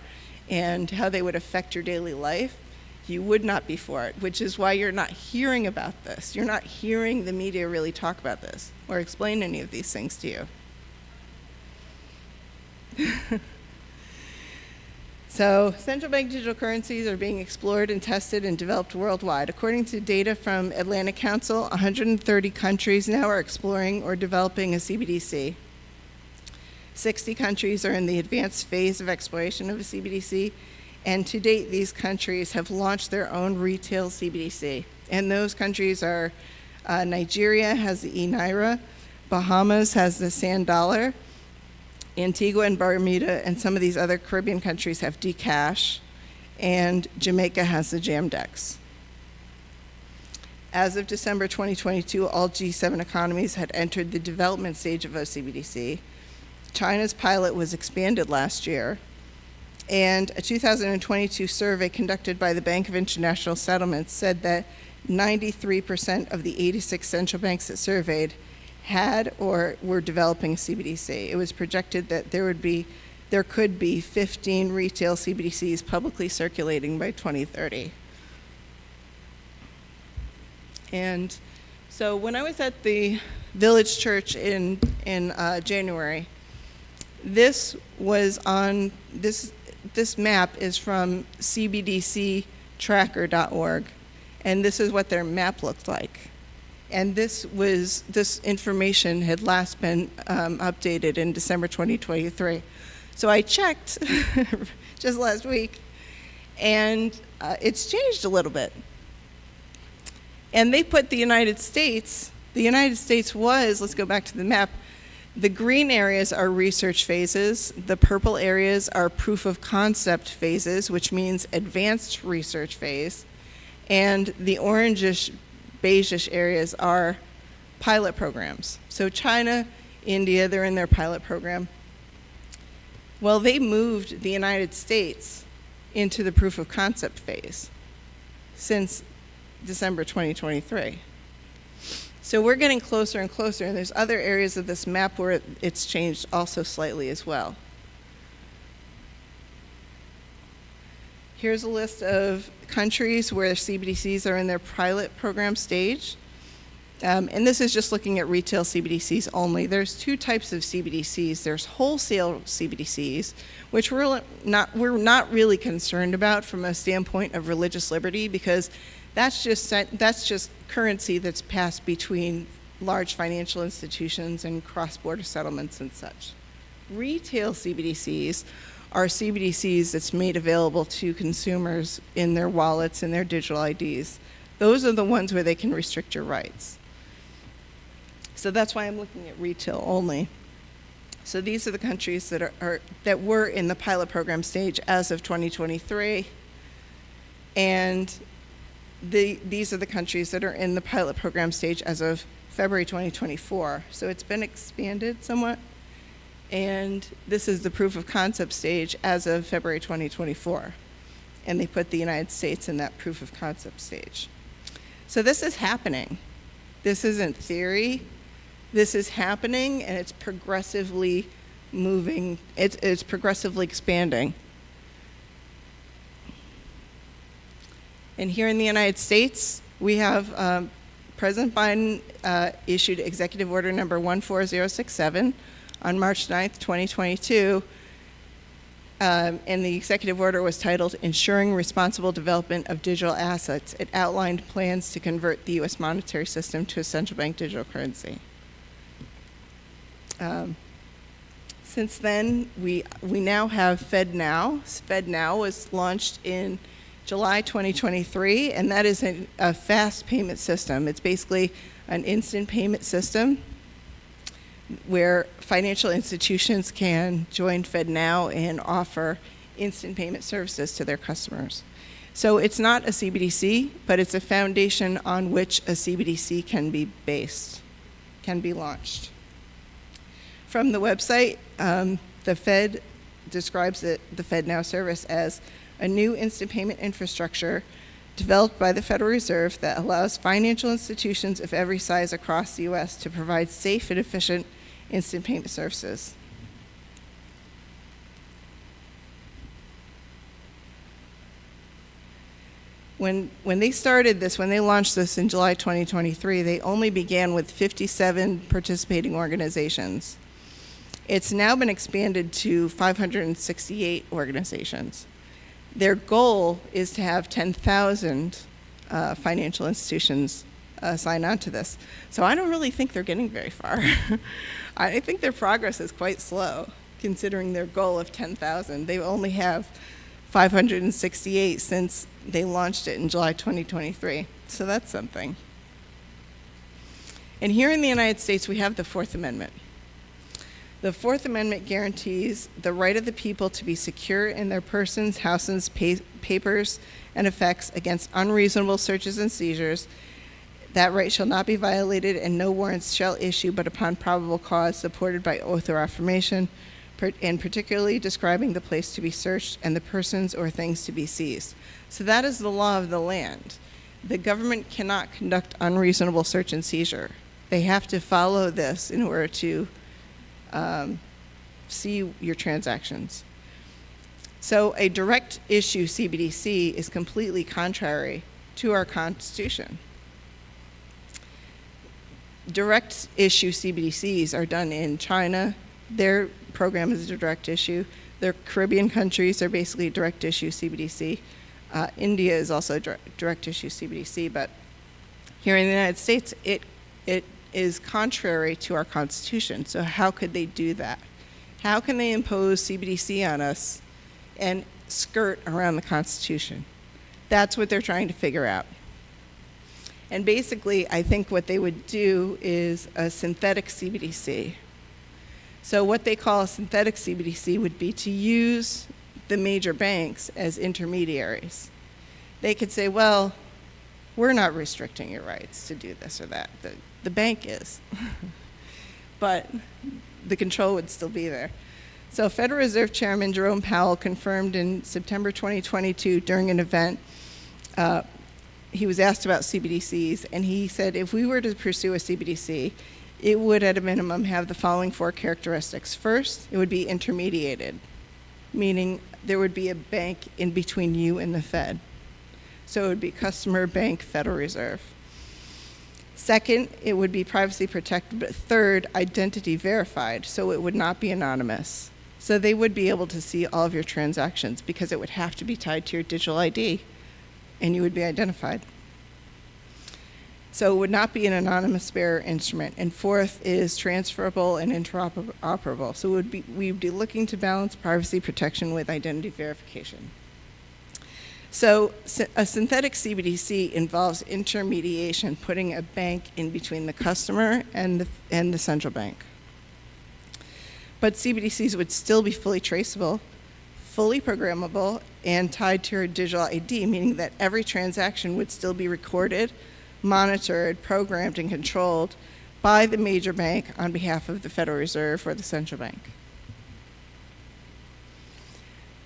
and how they would affect your daily life. You would not be for it, which is why you're not hearing about this. You're not hearing the media really talk about this or explain any of these things to you. So central bank digital currencies are being explored and tested and developed worldwide. According to data from Atlantic Council, 130 countries now are exploring or developing a CBDC. 60 countries are in the advanced phase of exploration of a CBDC, and to date, these countries have launched their own retail CBDC. And those countries are Nigeria has the e-Naira, Bahamas has the Sand Dollar, Antigua and Bermuda and some of these other Caribbean countries have D-Cash, and Jamaica has the JAMDEX. As of December 2022, all G7 economies had entered the development stage of OCBDC. China's pilot was expanded last year, and a 2022 survey conducted by the Bank of International Settlements said that 93% of the 86 central banks it surveyed had or were developing CBDC. It was projected that there could be 15 retail CBDCs publicly circulating by 2030. And so when I was at the Village Church in January, this map is from cbdctracker.org, and this is what their map looked like. And this information had last been updated in December 2023. So I checked just last week, and it's changed a little bit. And they put the United States was, let's go back to the map, the green areas are research phases, the purple areas are proof of concept phases, which means advanced research phase, and the orangish, beigeish areas are pilot programs. So China, India, they're in their pilot program. Well, they moved the United States into the proof of concept phase since December 2023. So we're getting closer and closer, and there's other areas of this map where it's changed also slightly as well. Here's a list of countries where CBDCs are in their pilot program stage. And this is just looking at retail CBDCs only. There's two types of CBDCs. There's wholesale CBDCs, which we're not really concerned about from a standpoint of religious liberty, because that's just currency that's passed between large financial institutions and cross-border settlements and such. Retail CBDCs are CBDCs that's made available to consumers in their wallets and their digital IDs. Those are the ones where they can restrict your rights. So that's why I'm looking at retail only. So these are the countries that were in the pilot program stage as of 2023, and these are the countries that are in the pilot program stage as of February 2024. So it's been expanded somewhat, and this is the proof of concept stage as of February 2024, and they put the United States in that proof of concept stage. So this is happening. This isn't theory. This is happening, and it's progressively moving. It's progressively expanding. And here in the United States, we have President Biden issued Executive Order number 14067 on March 9th, 2022. And the executive order was titled Ensuring Responsible Development of Digital Assets. It outlined plans to convert the U.S. monetary system to a central bank digital currency. Since then, we now have FedNow. FedNow was launched in July 2023, and that is a fast payment system. It's basically an instant payment system where financial institutions can join FedNow and offer instant payment services to their customers. So it's not a CBDC, but it's a foundation on which a CBDC can be based, can be launched. From the website, the Fed describes the FedNow service as a new instant payment infrastructure developed by the Federal Reserve that allows financial institutions of every size across the U.S. to provide safe and efficient instant payment services. When they started this, when they launched this in July 2023, they only began with 57 participating organizations. It's now been expanded to 568 organizations. Their goal is to have 10,000 financial institutions sign on to this. So I don't really think they're getting very far. I think their progress is quite slow, considering their goal of 10,000. They only have 568 since they launched it in July 2023. So that's something. And here in the United States, we have the Fourth Amendment. The Fourth Amendment guarantees the right of the people to be secure in their persons, houses, papers, and effects against unreasonable searches and seizures. That right shall not be violated, and no warrants shall issue but upon probable cause supported by oath or affirmation, and particularly describing the place to be searched and the persons or things to be seized. So that is the law of the land. The government cannot conduct unreasonable search and seizure. They have to follow this in order to see your transactions. So a direct issue CBDC is completely contrary to our Constitution. Direct issue CBDCs are done in China. Their program is a direct issue. Their Caribbean countries are basically direct issue CBDC. India is also direct issue CBDC, but here in the United States, it is contrary to our Constitution. So how could they do that? How can they impose CBDC on us and skirt around the Constitution? That's what they're trying to figure out. And basically, I think what they would do is a synthetic CBDC. So what they call a synthetic CBDC would be to use the major banks as intermediaries. They could say, well, we're not restricting your rights to do this or that. The bank is. But the control would still be there. So Federal Reserve Chairman Jerome Powell confirmed in September 2022 during an event, he was asked about CBDCs, and he said if we were to pursue a CBDC, it would at a minimum have the following four characteristics. First, it would be intermediated, meaning there would be a bank in between you and the Fed. So it would be customer, bank, Federal Reserve. Second, it would be privacy protected, but third, identity verified, so it would not be anonymous. So they would be able to see all of your transactions because it would have to be tied to your digital ID, and you would be identified. So it would not be an anonymous bearer instrument. And fourth is transferable and interoperable. So we would be looking to balance privacy protection with identity verification. So a synthetic CBDC involves intermediation, putting a bank in between the customer and the central bank. But CBDCs would still be fully traceable, fully programmable, and tied to your digital ID, meaning that every transaction would still be recorded, monitored, programmed, and controlled by the major bank on behalf of the Federal Reserve or the central bank.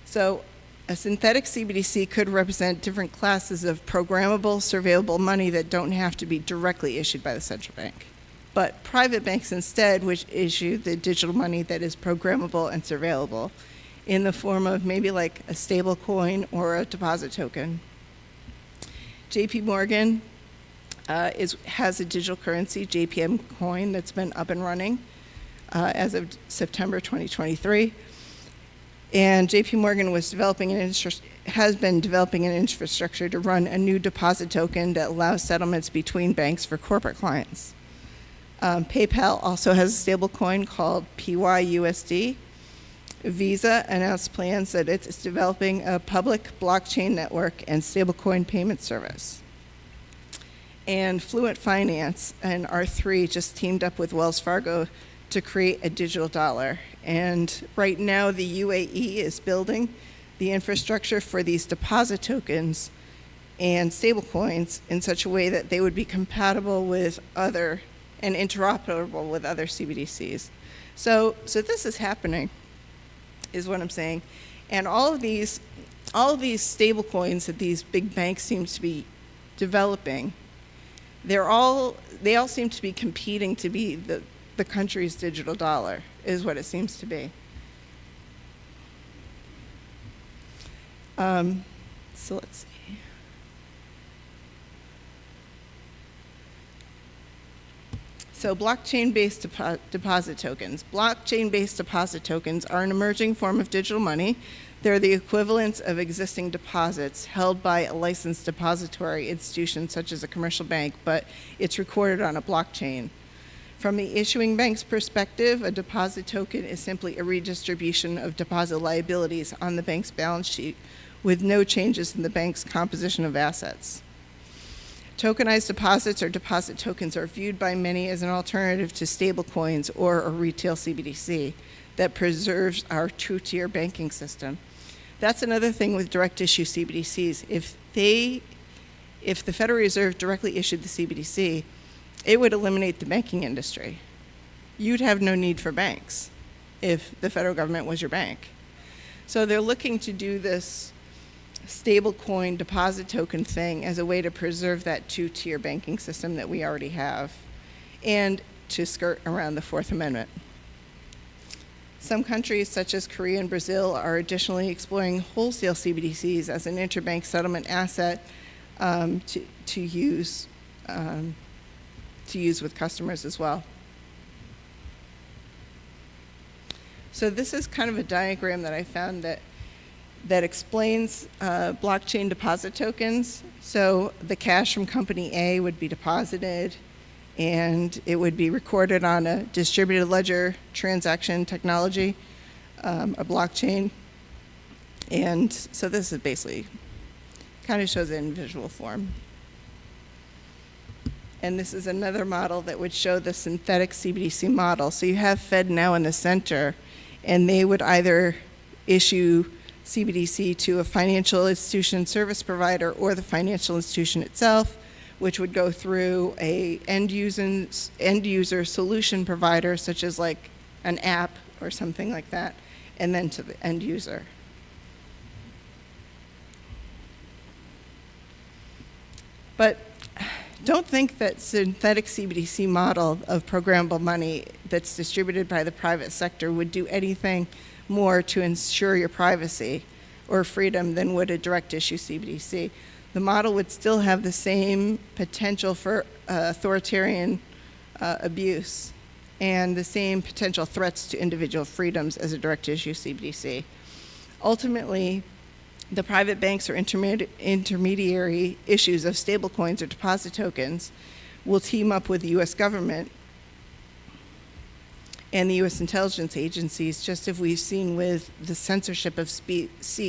So a synthetic CBDC could represent different classes of programmable, surveyable money that don't have to be directly issued by the central bank. But private banks instead, which issue the digital money that is programmable and surveyable in the form of maybe like a stable coin or a deposit token. JP Morgan has a digital currency, JPM coin, that's been up and running as of September 2023. And JP Morgan has been developing an infrastructure to run a new deposit token that allows settlements between banks for corporate clients. PayPal also has a stable coin called PYUSD. Visa announced plans that it's developing a public blockchain network and stablecoin payment service. And Fluent Finance and R3 just teamed up with Wells Fargo to create a digital dollar. And right now the UAE is building the infrastructure for these deposit tokens and stablecoins in such a way that they would be compatible with other and interoperable with other CBDCs. So this is happening, is what I'm saying. And all of these stable coins that these big banks seem to be developing, they all seem to be competing to be the country's digital dollar, is what it seems to be. So let's see. So blockchain-based deposit tokens. Blockchain-based deposit tokens are an emerging form of digital money. They're the equivalents of existing deposits held by a licensed depository institution such as a commercial bank, but it's recorded on a blockchain. From the issuing bank's perspective, a deposit token is simply a redistribution of deposit liabilities on the bank's balance sheet with no changes in the bank's composition of assets. Tokenized deposits or deposit tokens are viewed by many as an alternative to stablecoins or a retail CBDC that preserves our two-tier banking system. That's another thing with direct issue CBDCs. If the Federal Reserve directly issued the CBDC, it would eliminate the banking industry. You'd have no need for banks if the federal government was your bank. So they're looking to do this stablecoin deposit token thing as a way to preserve that two-tier banking system that we already have and to skirt around the Fourth Amendment. Some countries, such as Korea and Brazil, are additionally exploring wholesale CBDCs as an interbank settlement asset to use with customers as well. So this is kind of a diagram that I found that explains blockchain deposit tokens. So the cash from company A would be deposited, and it would be recorded on a distributed ledger transaction technology, a blockchain. And so this is basically, kind of shows it in visual form. And this is another model that would show the synthetic CBDC model. So you have FedNow in the center, and they would either issue CBDC to a financial institution service provider or the financial institution itself, which would go through a end user solution provider, such as like an app or something like that, and then to the end user. But don't think that synthetic CBDC model of programmable money that's distributed by the private sector would do anything more to ensure your privacy or freedom than would a direct issue CBDC. The model would still have the same potential for authoritarian abuse and the same potential threats to individual freedoms as a direct issue CBDC. Ultimately, the private banks or intermediary issues of stablecoins or deposit tokens will team up with the U.S. government and the U.S. intelligence agencies, just as we've seen with the censorship of speech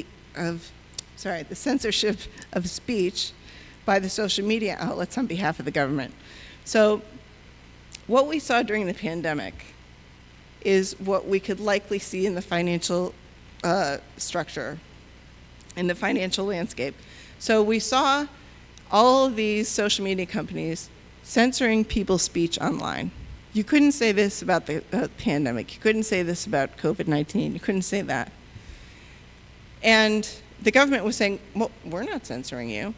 by the social media outlets on behalf of the government. So what we saw during the pandemic is what we could likely see in the financial structure, in the financial landscape. So we saw all of these social media companies censoring people's speech online. You couldn't say this about the pandemic. You couldn't say this about COVID-19. You couldn't say that. And the government was saying, well, we're not censoring you.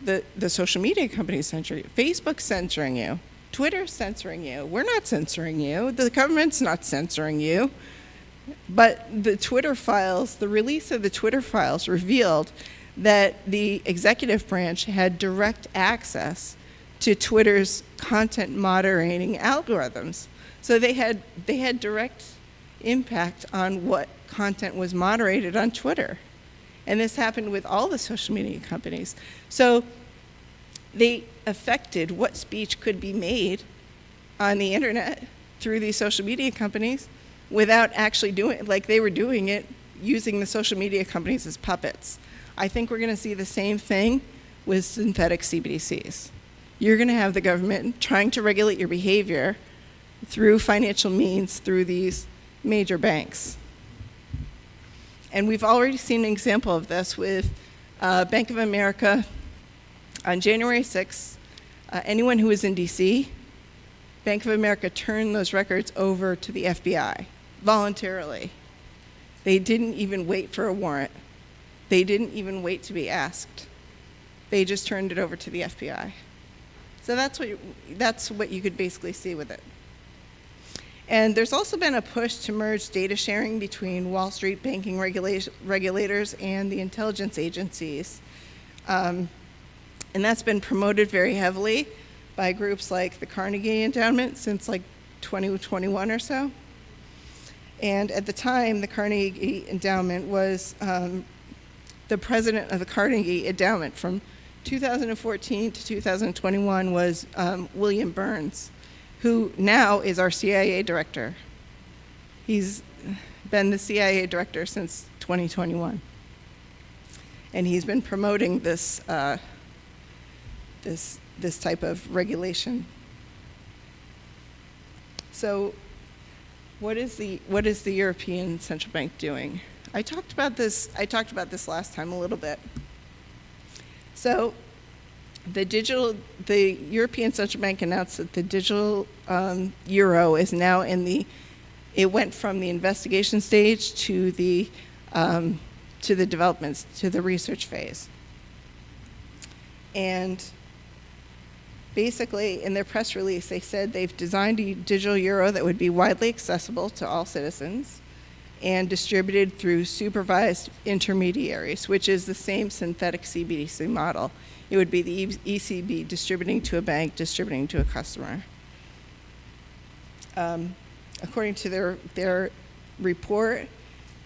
The social media companies censoring you. Facebook's censoring you. Twitter's censoring you. We're not censoring you. The government's not censoring you. But the Twitter files, the release of the Twitter files revealed that the executive branch had direct access to Twitter's content moderating algorithms. So they had direct impact on what content was moderated on Twitter. And this happened with all the social media companies. So they affected what speech could be made on the internet through these social media companies without actually doing it, like they were doing it using the social media companies as puppets. I think we're going to see the same thing with synthetic CBDCs. You're going to have the government trying to regulate your behavior through financial means through these major banks. And we've already seen an example of this with Bank of America. On January 6th, anyone who was in DC, Bank of America turned those records over to the FBI voluntarily. They didn't even wait for a warrant. They didn't even wait to be asked. They just turned it over to the FBI. So that's what you could basically see with it. And there's also been a push to merge data sharing between Wall Street banking regulators and the intelligence agencies. And that's been promoted very heavily by groups like the Carnegie Endowment since like 2021 or so. And at the time, the Carnegie Endowment was the president of the Carnegie Endowment from 2014 to 2021 was William Burns, who now is our CIA director. He's been the CIA director since 2021. And he's been promoting this this type of regulation. So what is the European Central Bank doing? I talked about this last time a little bit. So the European Central Bank announced that the digital euro is now it went from the investigation stage to the developments, to the research phase. And basically, in their press release, they said they've designed a digital euro that would be widely accessible to all citizens and distributed through supervised intermediaries, which is the same synthetic CBDC model. It would be the ECB distributing to a bank, distributing to a customer. According to their report,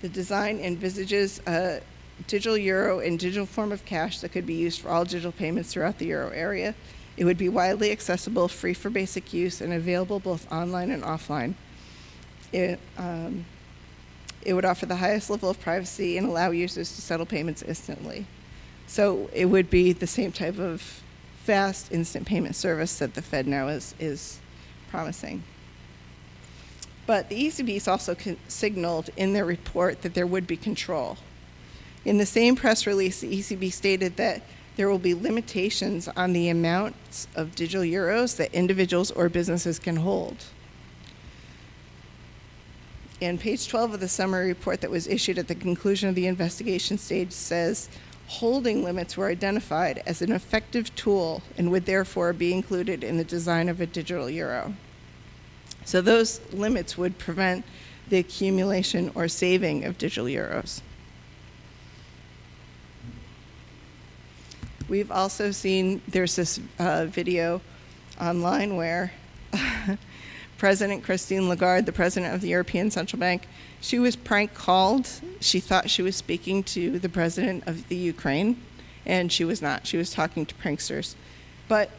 the design envisages a digital euro in digital form of cash that could be used for all digital payments throughout the euro area. It would be widely accessible, free for basic use, and available both online and offline. It would offer the highest level of privacy and allow users to settle payments instantly. So it would be the same type of fast instant payment service that the Fed now is promising. But the ECB has also signaled in their report that there would be control. In the same press release, the ECB stated that there will be limitations on the amounts of digital euros that individuals or businesses can hold. And page 12 of the summary report that was issued at the conclusion of the investigation stage says holding limits were identified as an effective tool and would therefore be included in the design of a digital euro. So those limits would prevent the accumulation or saving of digital euros. We've also seen, there's this video online where President Christine Lagarde, the president of the European Central Bank, she was prank called. She thought she was speaking to the president of the Ukraine, and she was not. She was talking to pranksters. But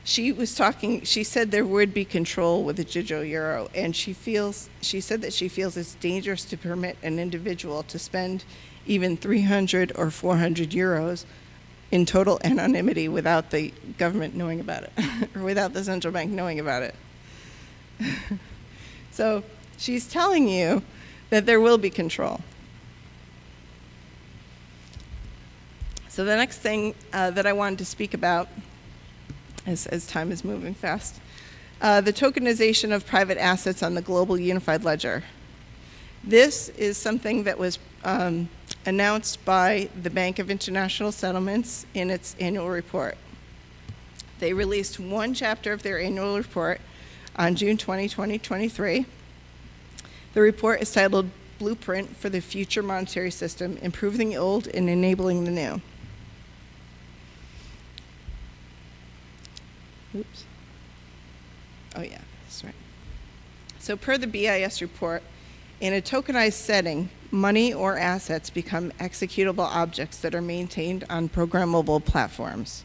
she said there would be control with the digital euro, and she said that she feels it's dangerous to permit an individual to spend even 300 or 400 euros in total anonymity without the government knowing about it, or without the central bank knowing about it. So she's telling you that there will be control. So the next thing that I wanted to speak about, as time is moving fast, the tokenization of private assets on the global unified ledger. This is something that was announced by the Bank of International Settlements in its annual report. They released one chapter of their annual report on June 20, 2023. The report is titled Blueprint for the Future Monetary System, Improving the Old and Enabling the New. Oops. Oh yeah, that's right. So per the BIS report, in a tokenized setting, money or assets become executable objects that are maintained on programmable platforms.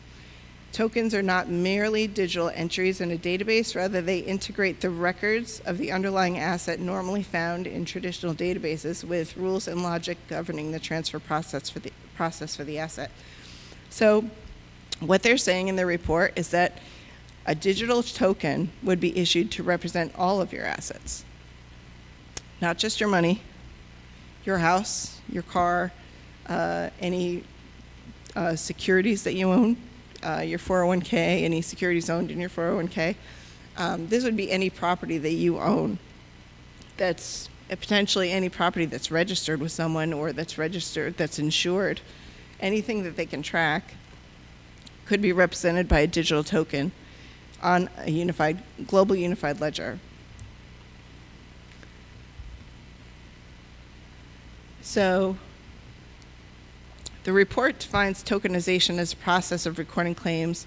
Tokens are not merely digital entries in a database, rather they integrate the records of the underlying asset normally found in traditional databases with rules and logic governing the transfer process for the asset. So what they're saying in their report is that a digital token would be issued to represent all of your assets. Not just your money, your house, your car, any securities that you own, your 401k, any securities owned in your 401k. This would be any property that you own. That's potentially any property that's registered with someone or that's insured. Anything that they can track could be represented by a digital token on a global unified ledger. So the report defines tokenization as a process of recording claims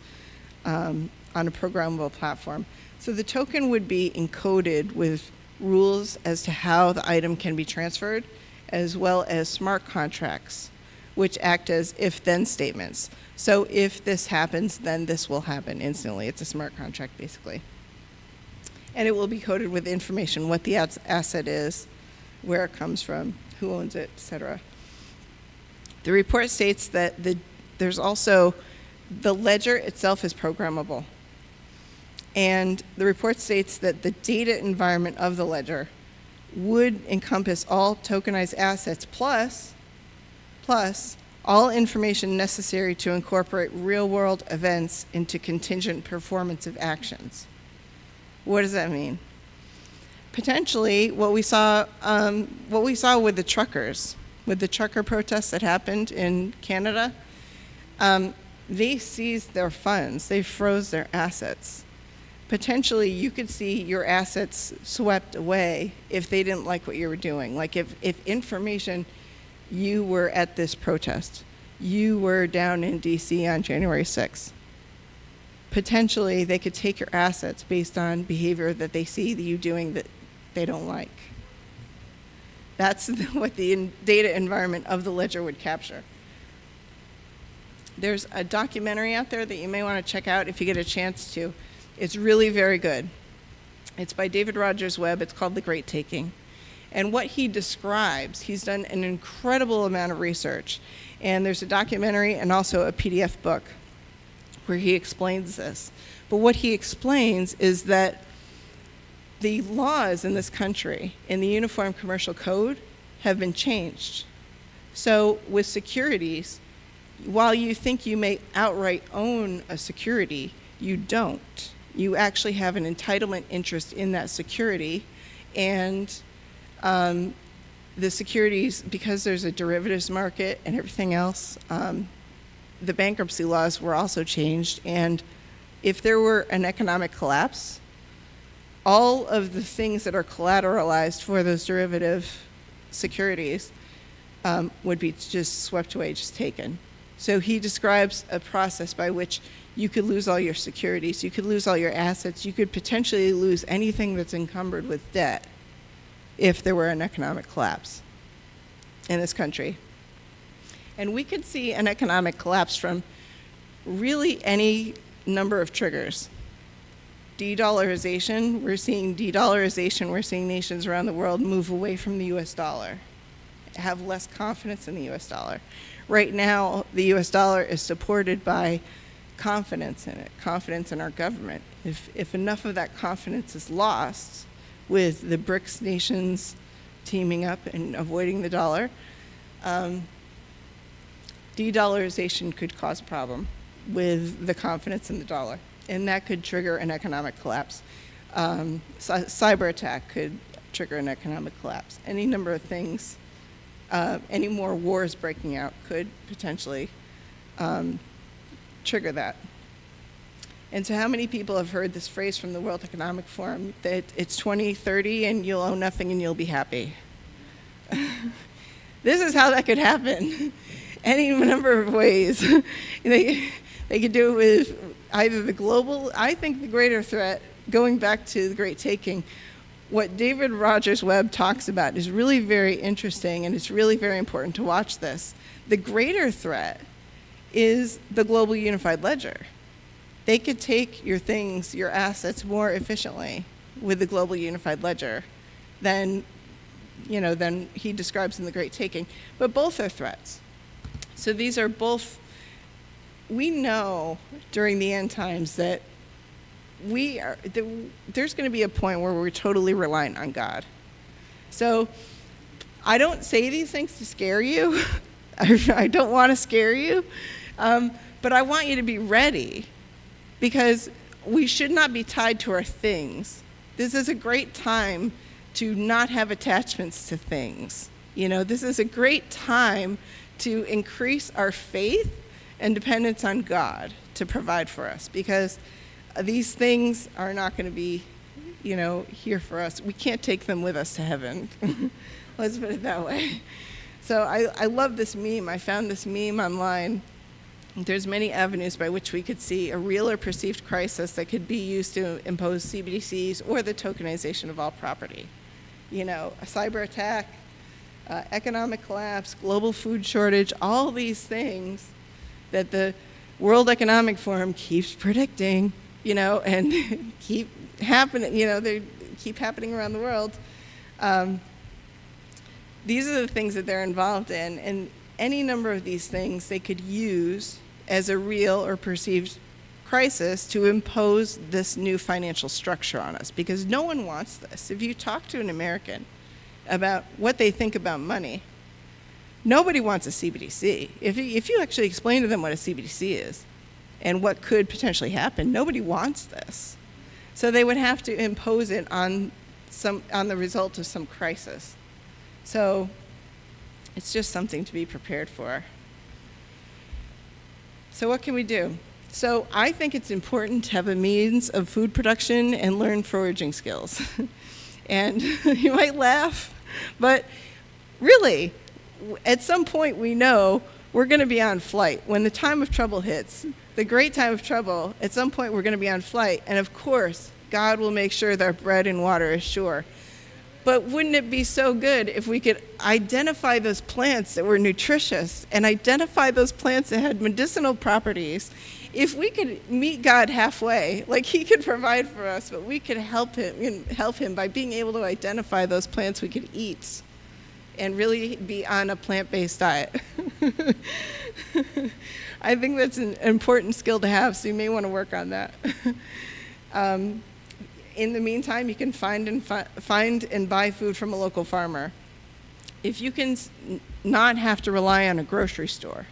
on a programmable platform. So the token would be encoded with rules as to how the item can be transferred, as well as smart contracts, which act as if-then statements. So if this happens, then this will happen instantly. It's a smart contract, basically. And it will be coded with information, what the asset is, where it comes from, who owns it, etc. The report states that there's also The ledger itself is programmable. And the report states that the data environment of the ledger would encompass all tokenized assets plus all information necessary to incorporate real-world events into contingent performative actions. What does that mean? Potentially, what we saw with the truckers, with the trucker protests that happened in Canada, they seized their funds, they froze their assets. Potentially, you could see your assets swept away if they didn't like what you were doing. Like if information, you were at this protest, you were down in DC on January 6th. Potentially, they could take your assets based on behavior that they see that you doing that they don't like. That's what the data environment of the ledger would capture. There's a documentary out there that you may want to check out if you get a chance to. It's really very good. It's by David Rogers Webb. It's called The Great Taking. And what he describes, he's done an incredible amount of research. And there's a documentary and also a PDF book where he explains this. But what he explains is that the laws in this country, in the Uniform Commercial Code, have been changed. So with securities, while you think you may outright own a security, you don't. You actually have an entitlement interest in that security, and the securities, because there's a derivatives market and everything else, the bankruptcy laws were also changed, and if there were an economic collapse, all of the things that are collateralized for those derivative securities would be just swept away, just taken. So he describes a process by which you could lose all your securities, you could lose all your assets, you could potentially lose anything that's encumbered with debt if there were an economic collapse in this country. And we could see an economic collapse from really any number of triggers. De-dollarization, we're seeing de-dollarization, we're seeing nations around the world move away from the US dollar, have less confidence in the US dollar. Right now, the US dollar is supported by confidence in it, confidence in our government. If enough of that confidence is lost with the BRICS nations teaming up and avoiding the dollar, de-dollarization could cause a problem with the confidence in the dollar, and that could trigger an economic collapse. Cyber attack could trigger an economic collapse. Any number of things, any more wars breaking out could potentially trigger that. And so how many people have heard this phrase from the World Economic Forum that it's 2030 and you'll own nothing and you'll be happy? This is how that could happen. Any number of ways. They could do it with either the global, I think the greater threat, going back to the Great Taking, what David Rogers Webb talks about is really very interesting, and it's really very important to watch this. The greater threat is the global unified ledger. They could take your things, your assets more efficiently with the global unified ledger than he describes in The Great Taking. But both are threats. So these are both, we know during the end times that there's going to be a point where we're totally reliant on God. So I don't say these things to scare you. I don't want to scare you. But I want you to be ready, because we should not be tied to our things. This is a great time to not have attachments to things. This is a great time to increase our faith and dependence on God to provide for us, because these things are not going to be, here for us. We can't take them with us to heaven. Let's put it that way. So I love this meme. I found this meme online. There's many avenues by which we could see a real or perceived crisis that could be used to impose CBDCs or the tokenization of all property. A cyber attack, economic collapse, global food shortage, all these things that the World Economic Forum keeps predicting, and keep happening, they keep happening around the world. These are the things that they're involved in, and any number of these things they could use as a real or perceived crisis to impose this new financial structure on us, because no one wants this. If you talk to an American about what they think about money, nobody wants a CBDC. If you actually explain to them what a CBDC is and what could potentially happen, nobody wants this. So they would have to impose it on the result of some crisis. So it's just something to be prepared for. So what can we do? So I think it's important to have a means of food production and learn foraging skills. And you might laugh, but really, at some point we know we're going to be on flight. When the time of trouble hits, the great time of trouble, at some point we're going to be on flight. And of course, God will make sure that our bread and water is sure. But wouldn't it be so good if we could identify those plants that were nutritious and identify those plants that had medicinal properties? If we could meet God halfway, like he could provide for us, but we could help him by being able to identify those plants we could eat and really be on a plant-based diet. I think that's an important skill to have, so you may want to work on that. In the meantime, you can find and buy food from a local farmer. If you can not have to rely on a grocery store,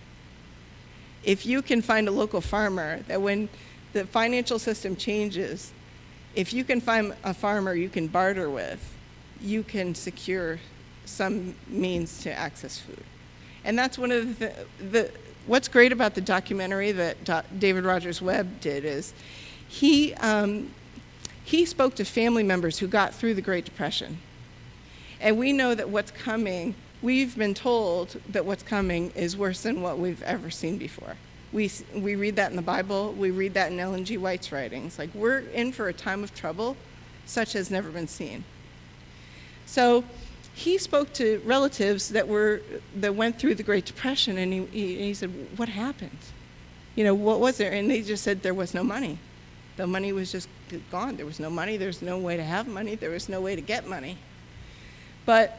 if you can find a local farmer, that when the financial system changes, if you can find a farmer you can barter with, you can secure some means to access food. And that's one of what's great about the documentary that David Rogers Webb did is he spoke to family members who got through the Great Depression. And we know that what's coming, we've been told that what's coming is worse than what we've ever seen before. We read that in the Bible, we read that in Ellen G. White's writings. Like, we're in for a time of trouble such as never been seen. So he spoke to relatives that went through the Great Depression, and he said, what happened? What was there? And they just said there was no money. The money was just gone. There was no money. There's no way to have money. There was no way to get money. But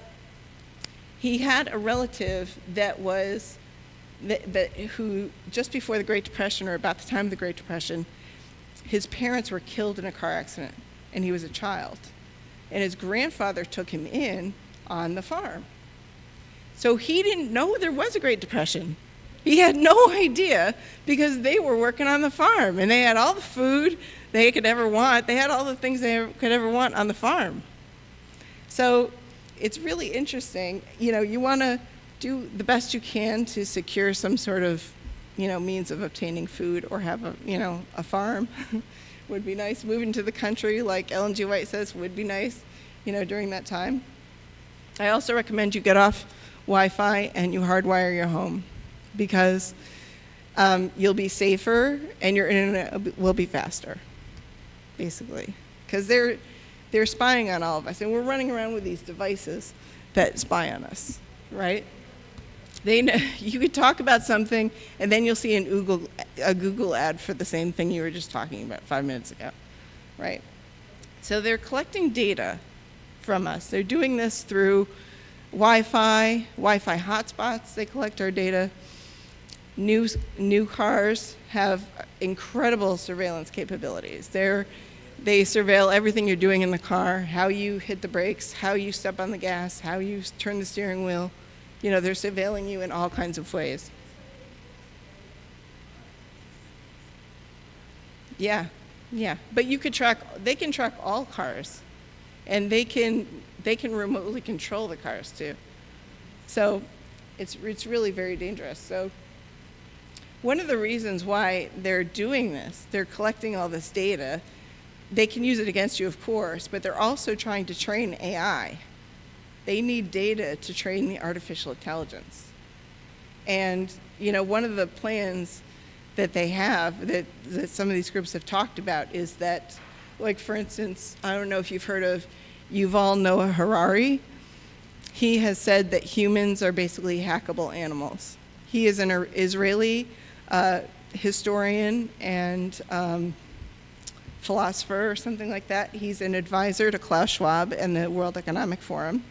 he had a relative who just before the Great Depression, or about the time of the Great Depression, his parents were killed in a car accident, and he was a child. And his grandfather took him in on the farm. So he didn't know there was a Great Depression. He had no idea, because they were working on the farm, and they had all the food they could ever want. They had all the things they could ever want on the farm. So it's really interesting. You want to do the best you can to secure some sort of, means of obtaining food, or have a farm would be nice. Moving to the country, like Ellen G. White says, would be nice, during that time. I also recommend you get off Wi-Fi and you hardwire your home, because you'll be safer and your internet will be faster, basically. Because they're spying on all of us, and we're running around with these devices that spy on us, right? You could talk about something, and then you'll see a Google ad for the same thing you were just talking about 5 minutes ago, right? So they're collecting data from us. They're doing this through Wi-Fi hotspots. They collect our data. New cars have incredible surveillance capabilities. They surveil everything you're doing in the car, how you hit the brakes, how you step on the gas, how you turn the steering wheel. They're surveilling you in all kinds of ways. Yeah. But they can track all cars, and they can remotely control the cars too. So it's really very dangerous. So one of the reasons why they're doing this, they're collecting all this data. They can use it against you, of course, but they're also trying to train AI. They need data to train the artificial intelligence. And one of the plans that they have, that some of these groups have talked about, is that, like, for instance, I don't know if you've heard of Yuval Noah Harari. He has said that humans are basically hackable animals. He is an Israeli historian and philosopher or something like that. He's an advisor to Klaus Schwab and the World Economic Forum.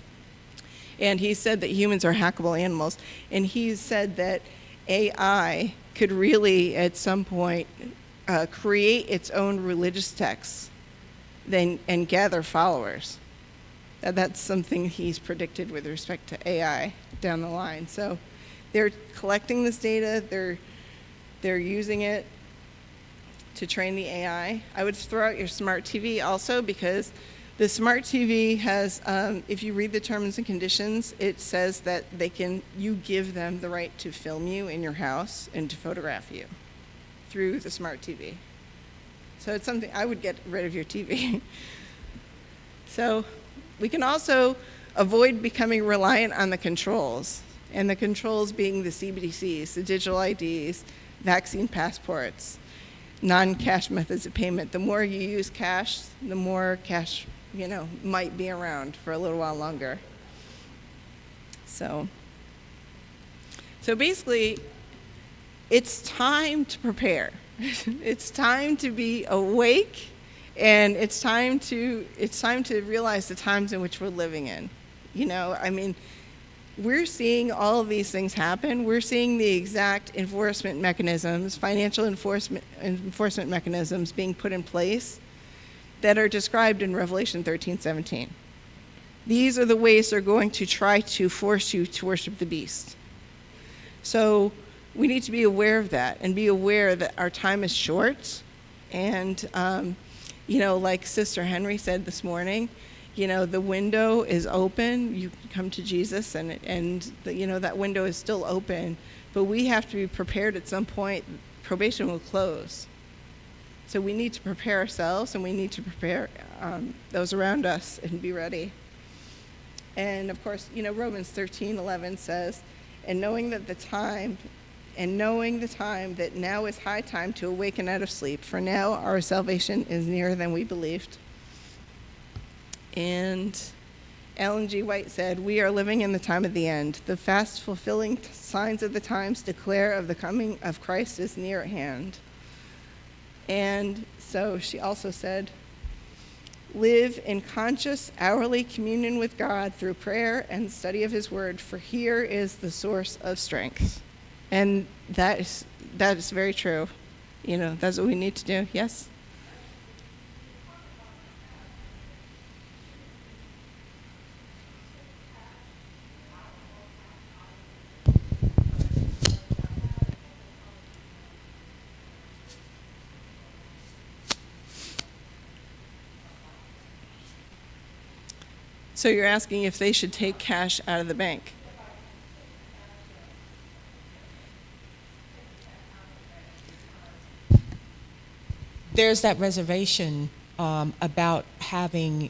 And he said that humans are hackable animals. And he's said that AI could really, at some point, create its own religious texts and gather followers. That's something he's predicted with respect to AI down the line. So they're collecting this data, they're using it to train the AI. I would throw out your smart TV also, because the smart TV has, if you read the terms and conditions, it says that you give them the right to film you in your house and to photograph you through the smart TV. So it's something, I would get rid of your TV. So we can also avoid becoming reliant on the controls, and the controls being the CBDCs, the digital IDs, vaccine passports, non-cash methods of payment. The more you use cash, the more cash, might be around for a little while longer. So basically, it's time to prepare. It's time to be awake, and it's time to realize the times in which we're living in. We're seeing all of these things happen. We're seeing the exact enforcement mechanisms, financial enforcement mechanisms being put in place that are described in Revelation 13:17. These are the ways they're going to try to force you to worship the beast. So we need to be aware of that and be aware that our time is short. And, like Sister Henry said this morning, the window is open. You can come to Jesus, and that window is still open. But we have to be prepared at some point. Probation will close. So we need to prepare ourselves, and we need to prepare those around us and be ready. And of course, Romans 13:11 says, knowing the time that now is high time to awaken out of sleep, for now our salvation is nearer than we believed. And Ellen G. White said, we are living in the time of the end. The fast fulfilling signs of the times declare of the coming of Christ is near at hand. And so she also said, live in conscious, hourly communion with God through prayer and study of his word, for here is the source of strength. And that is very true. That's what we need to do. Yes? So you're asking if they should take cash out of the bank?
There's that reservation about having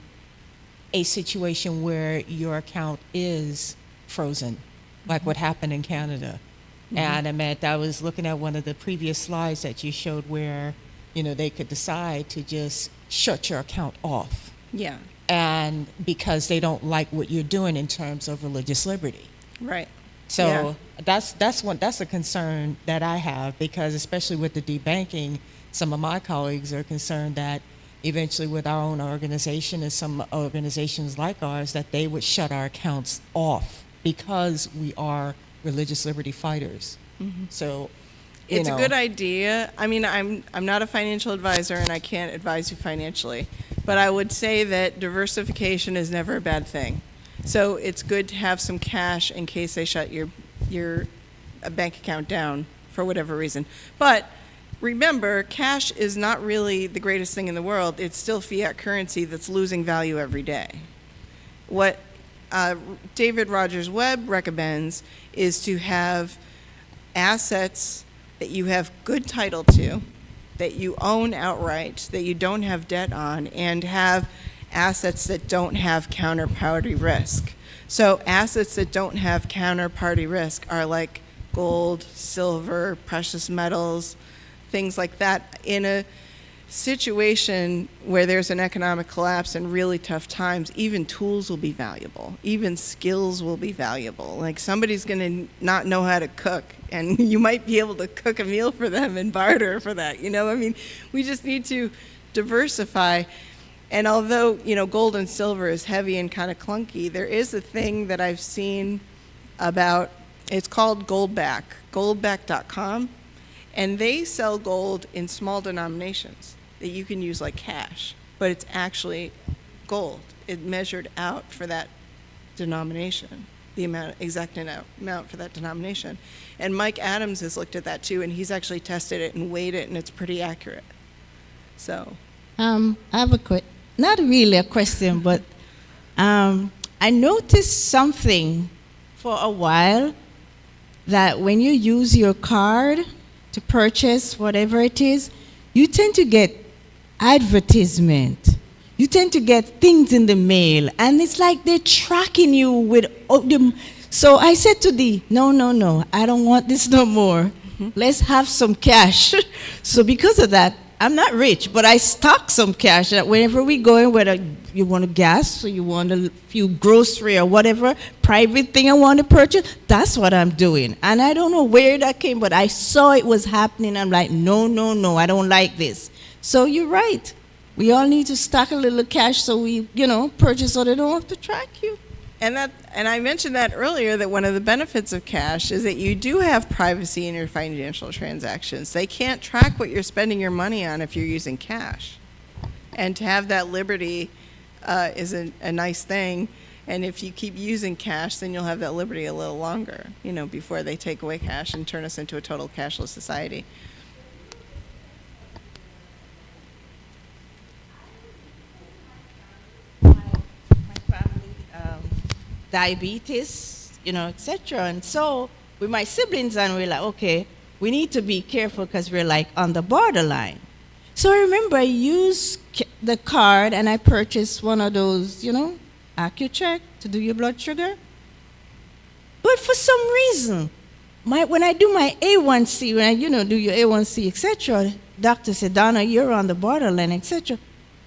a situation where your account is frozen, like what happened in Canada. Mm-hmm. And I was looking at one of the previous slides that you showed where, they could decide to just shut your account off.
Yeah.
And because they don't like what you're doing in terms of religious liberty.
Right.
So that's a concern that I have, because especially with the debanking, some of my colleagues are concerned that eventually with our own organization and some organizations like ours, that they would shut our accounts off because we are religious liberty fighters. Mm-hmm. So
it's a good idea. I'm not a financial advisor, and I can't advise you financially, but I would say that diversification is never a bad thing. So it's good to have some cash in case they shut your bank account down for whatever reason. But remember, cash is not really the greatest thing in the world. It's still fiat currency that's losing value every day. What David Rogers Webb recommends is to have assets that you have good title to, that you own outright, that you don't have debt on, and have assets that don't have counterparty risk. So assets that don't have counterparty risk are like gold, silver, precious metals, things like that. In a situation where there's an economic collapse and really tough times, even tools will be valuable. Even skills will be valuable. Like somebody's going to not know how to cook, and you might be able to cook a meal for them and barter for that. We just need to diversify. And although, gold and silver is heavy and kind of clunky, there is a thing that I've seen about, it's called Goldback, goldback.com. And they sell gold in small denominations that you can use like cash, but it's actually gold. It measured out for that denomination, the exact amount for that denomination. And Mike Adams has looked at that too, and he's actually tested it and weighed it, and it's pretty accurate. So.
I have not really a question, but I noticed something for a while, that when you use your card to purchase whatever it is, you tend to get advertisement. You tend to get things in the mail, and it's like they're tracking you with them. So I said to Dee, no, I don't want this no more. Let's have some cash. So because of that, I'm not rich, but I stock some cash that whenever we go in, whether you want a gas or you want a few grocery or whatever private thing I want to purchase, that's what I'm doing. And I don't know where that came, but I saw it was happening. I'm like, no, I don't like this. So you're right. We all need to stock a little cash so we, purchase so they don't have to track you.
And I mentioned that earlier, that one of the benefits of cash is that you do have privacy in your financial transactions. They can't track what you're spending your money on if you're using cash. And to have that liberty is a nice thing. And if you keep using cash, then you'll have that liberty a little longer, before they take away cash and turn us into a total cashless society.
Diabetes, etc. And so with my siblings, and we're like, okay, we need to be careful because we're like on the borderline. So I remember I used the card and I purchased one of those, AccuCheck to do your blood sugar. But for some reason, when I do my A1C, when I, do your A1C, etc., doctor said, Donna, you're on the borderline, etc.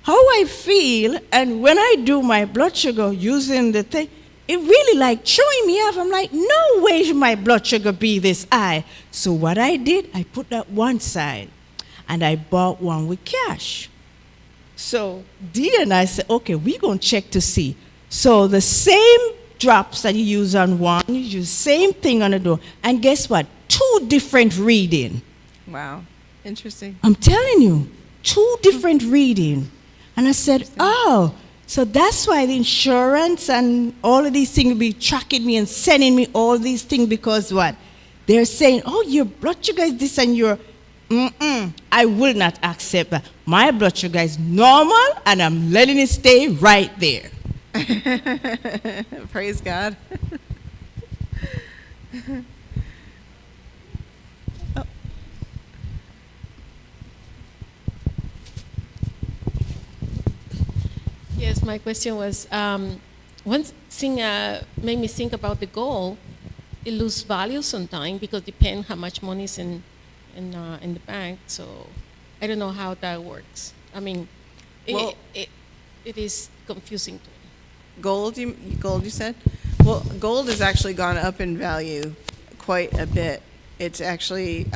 How I feel, and when I do my blood sugar using the thing, it really like showing me off. I'm like, no way should my blood sugar be this high. So what I did, I put that one side, and I bought one with cash. So Dee and I said, okay, we're going to check to see. So the same drops that you use on one, you use the same thing on the door. And guess what? 2 different reading.
Wow. Interesting.
I'm telling you, 2 different reading. And I said, oh, so that's why the insurance and all of these things will be tracking me and sending me all these things, because what? They're saying, oh, your blood sugar is this and your, I will not accept that. My blood sugar is normal and I'm letting it stay right there.
Praise God.
Yes, my question was, one thing made me think about the gold. It loses value sometimes because depends how much money is in the bank. So I don't know how that works. I mean, it is confusing to me.
Gold, you said? Well, gold has actually gone up in value quite a bit. It's actually,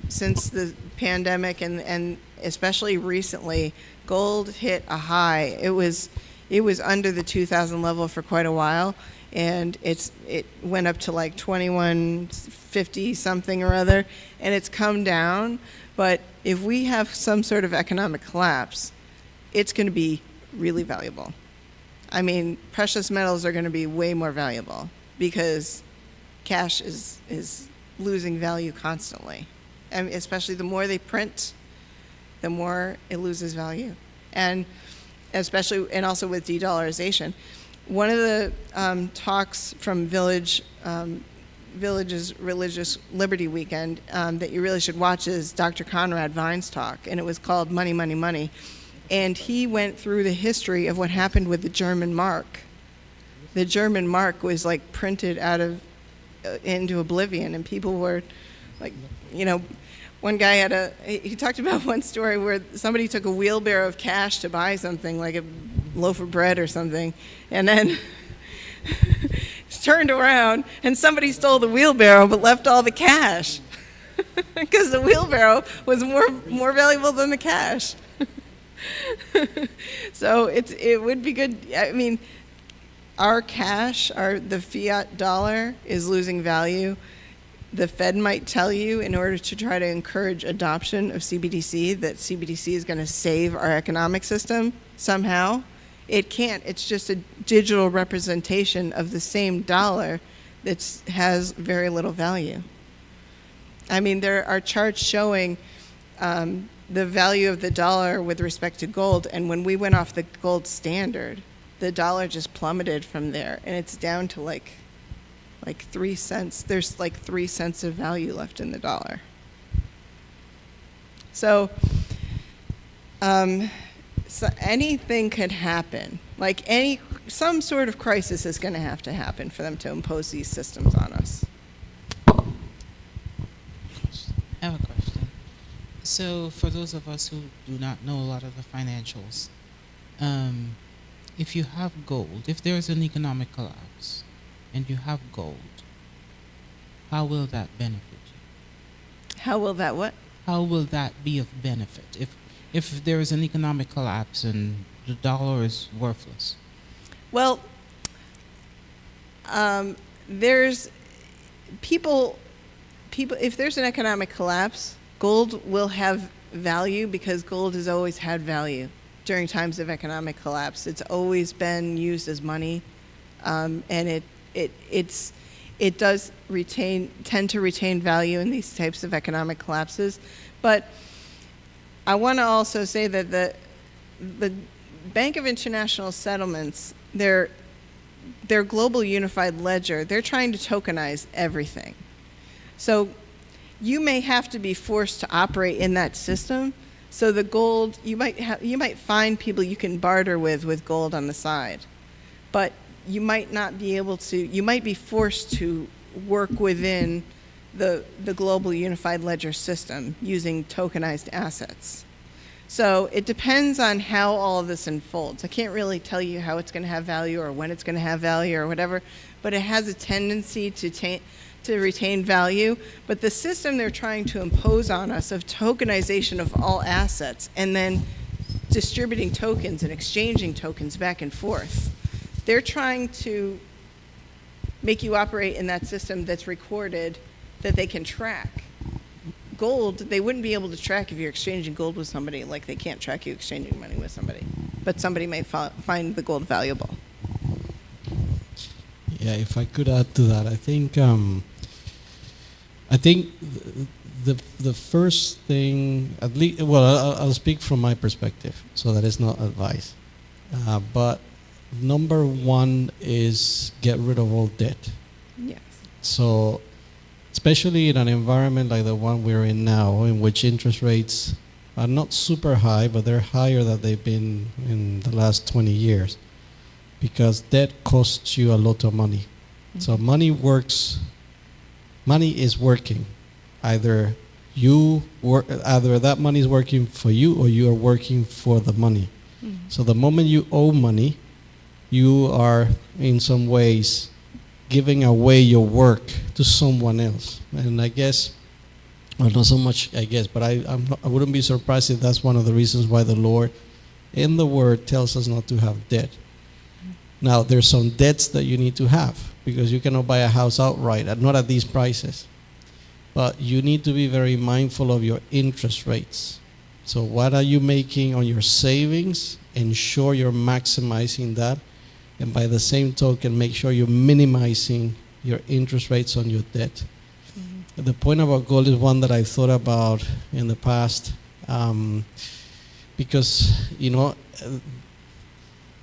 since the pandemic and especially recently, gold hit a high. It was under the 2,000 level for quite a while, and it went up to like 2150 something or other, and it's come down. But if we have some sort of economic collapse, it's going to be really valuable. I mean, precious metals are going to be way more valuable because cash is losing value constantly. I mean, especially the more they print, the more it loses value. And especially, and also with de-dollarization. One of the talks from Village's Religious Liberty Weekend that you really should watch is Dr. Conrad Vine's talk, and it was called Money, Money, Money. And he went through the history of what happened with the German mark. The German mark was like printed out of into oblivion, and people were like, one guy he talked about one story where somebody took a wheelbarrow of cash to buy something, like a loaf of bread or something, and then turned around and somebody stole the wheelbarrow but left all the cash because the wheelbarrow was more valuable than the cash. So it would be good. I mean, our cash, the fiat dollar, is losing value the Fed might tell you in order to try to encourage adoption of CBDC that CBDC is going to save our economic system somehow. It can't. It's just a digital representation of the same dollar that has very little value. I mean, there are charts showing the value of the dollar with respect to gold, and when we went off the gold standard, the dollar just plummeted from there, and it's down to like 3 cents. There's like 3 cents of value left in the dollar. So, so anything could happen. Like some sort of crisis is going to happen for them to impose these systems on us.
I have a question. So for those of us who do not know a lot of the financials, if you have gold, if there is an economic collapse and you have gold, how will that benefit you?
How will that what?
How will that be of benefit if there is an economic collapse and the dollar is worthless?
Well, there's people, if there's an economic collapse, gold will have value because gold has always had value during times of economic collapse. It's always been used as money, and it does tend to retain value in these types of economic collapses. But I want to also say that the Bank of International Settlements, their global unified ledger, they're trying to tokenize everything. So you may have to be forced to operate in that system. So the gold, you might find people you can barter with gold on the side, but you might not be able to. You might be forced to work within the global unified ledger system using tokenized assets. So it depends on how all of this unfolds. I can't really tell you how it's going to have value or when it's going to have value or whatever, but it has a tendency to retain value. But the system they're trying to impose on us of tokenization of all assets and then distributing tokens and exchanging tokens back and forth, they're trying to make you operate in that system that's recorded that they can track. Gold, they wouldn't be able to track if you're exchanging gold with somebody like they can't track you exchanging money with somebody. But somebody may find the gold valuable.
Yeah, if I could add to that, I think the first thing, at least, well, I'll speak from my perspective, so that is not advice. But number one is get rid of all debt.
Yes.
So, especially in an environment like the one we're in now, in which interest rates are not super high, but they're higher than they've been in the last 20 years, because debt costs you a lot of money. Mm-hmm. So money is working. Either that money is working for you or you are working for the money. Mm-hmm. So the moment you owe money, you are in some ways giving away your work to someone else. And I guess, well, not so much I guess, but I wouldn't be surprised if that's one of the reasons why the Lord in the Word tells us not to have debt. Now, there's some debts that you need to have, because you cannot buy a house outright, not at these prices. But you need to be very mindful of your interest rates. So what are you making on your savings? Ensure you're maximizing that. And by the same token, make sure you're minimizing your interest rates on your debt. Mm-hmm. The point about gold is one that I've thought about in the past, because,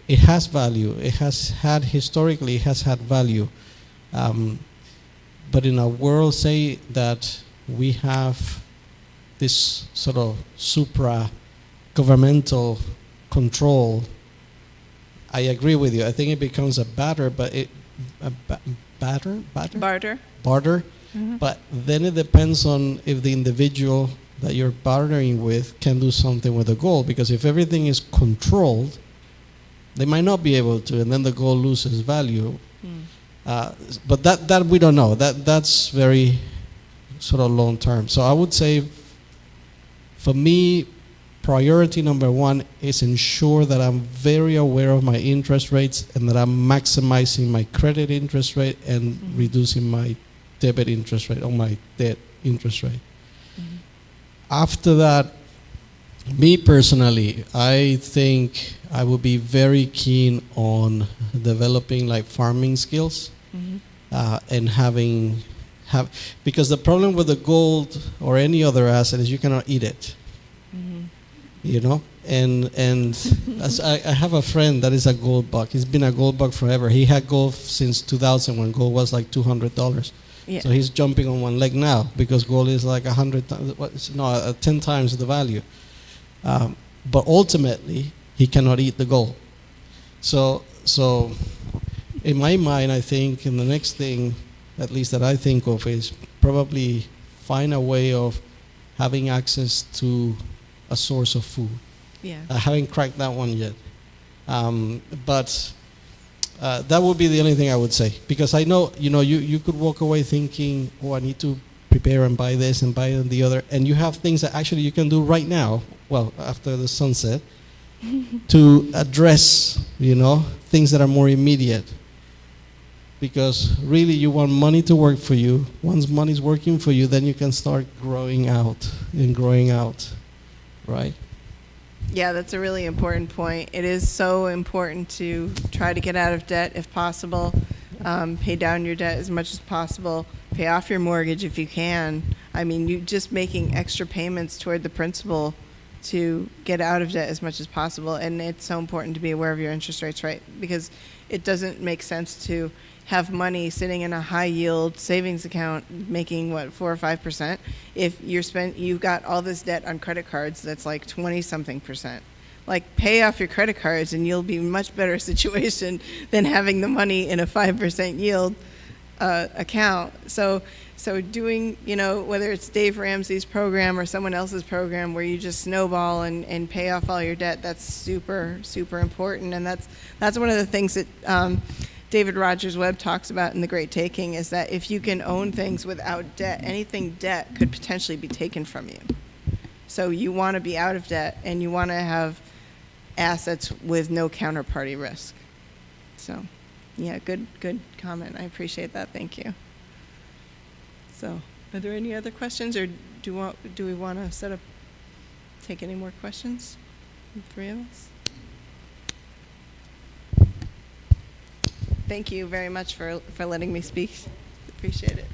it has value. It has had, historically, it has had value. But in a world, say, that we have this sort of supra-governmental control, I agree with you. I think it becomes a barter, but barter. Mm-hmm. But then it depends on if the individual that you're bartering with can do something with the gold. Because if everything is controlled, they might not be able to, and then the gold loses value. But that we don't know. That's very sort of long term. So I would say, for me, priority number one is ensure that I'm very aware of my interest rates and that I'm maximizing my credit interest rate and reducing my debit interest rate, on my debt interest rate. After that, me personally, I think I would be very keen on developing like farming skills and because the problem with the gold or any other asset is you cannot eat it. You know, and as I have a friend that is a gold bug. He's been a gold bug forever. He had gold since 2000 when gold was like $200.
Yeah.
So he's jumping on one leg now because gold is like 10 times the value. But ultimately, he cannot eat the gold. So in my mind, I think, and the next thing, at least that I think of, is probably find a way of having access to a source of food.
Yeah.
I haven't cracked that one yet. But that would be the only thing I would say. Because I know, you could walk away thinking, oh, I need to prepare and buy this and buy the other. And you have things that actually you can do right now, well, after the sunset, to address, things that are more immediate. Because really you want money to work for you. Once money's working for you, then you can start growing out, right?
Yeah, that's a really important point. It is so important to try to get out of debt if possible, pay down your debt as much as possible, pay off your mortgage if you can. I mean, you just making extra payments toward the principal to get out of debt as much as possible. And it's so important to be aware of your interest rates, right? Because it doesn't make sense to have money sitting in a high yield savings account making 4 or 5% if you've got all this debt on credit cards that's like 20 something percent. Like, pay off your credit cards and you'll be in a much better situation than having the money in a 5% yield account. So doing, whether it's Dave Ramsey's program or someone else's program where you just snowball and pay off all your debt, that's super, super important. And that's one of the things that David Rogers Webb talks about in The Great Taking, is that if you can own things without debt, anything debt could potentially be taken from you. So you want to be out of debt and you want to have assets with no counterparty risk. So, yeah, good comment. I appreciate that. Thank you. So, are there any other questions, or do we want to take any more questions? The three of us. Thank you very much for letting me speak. Appreciate it.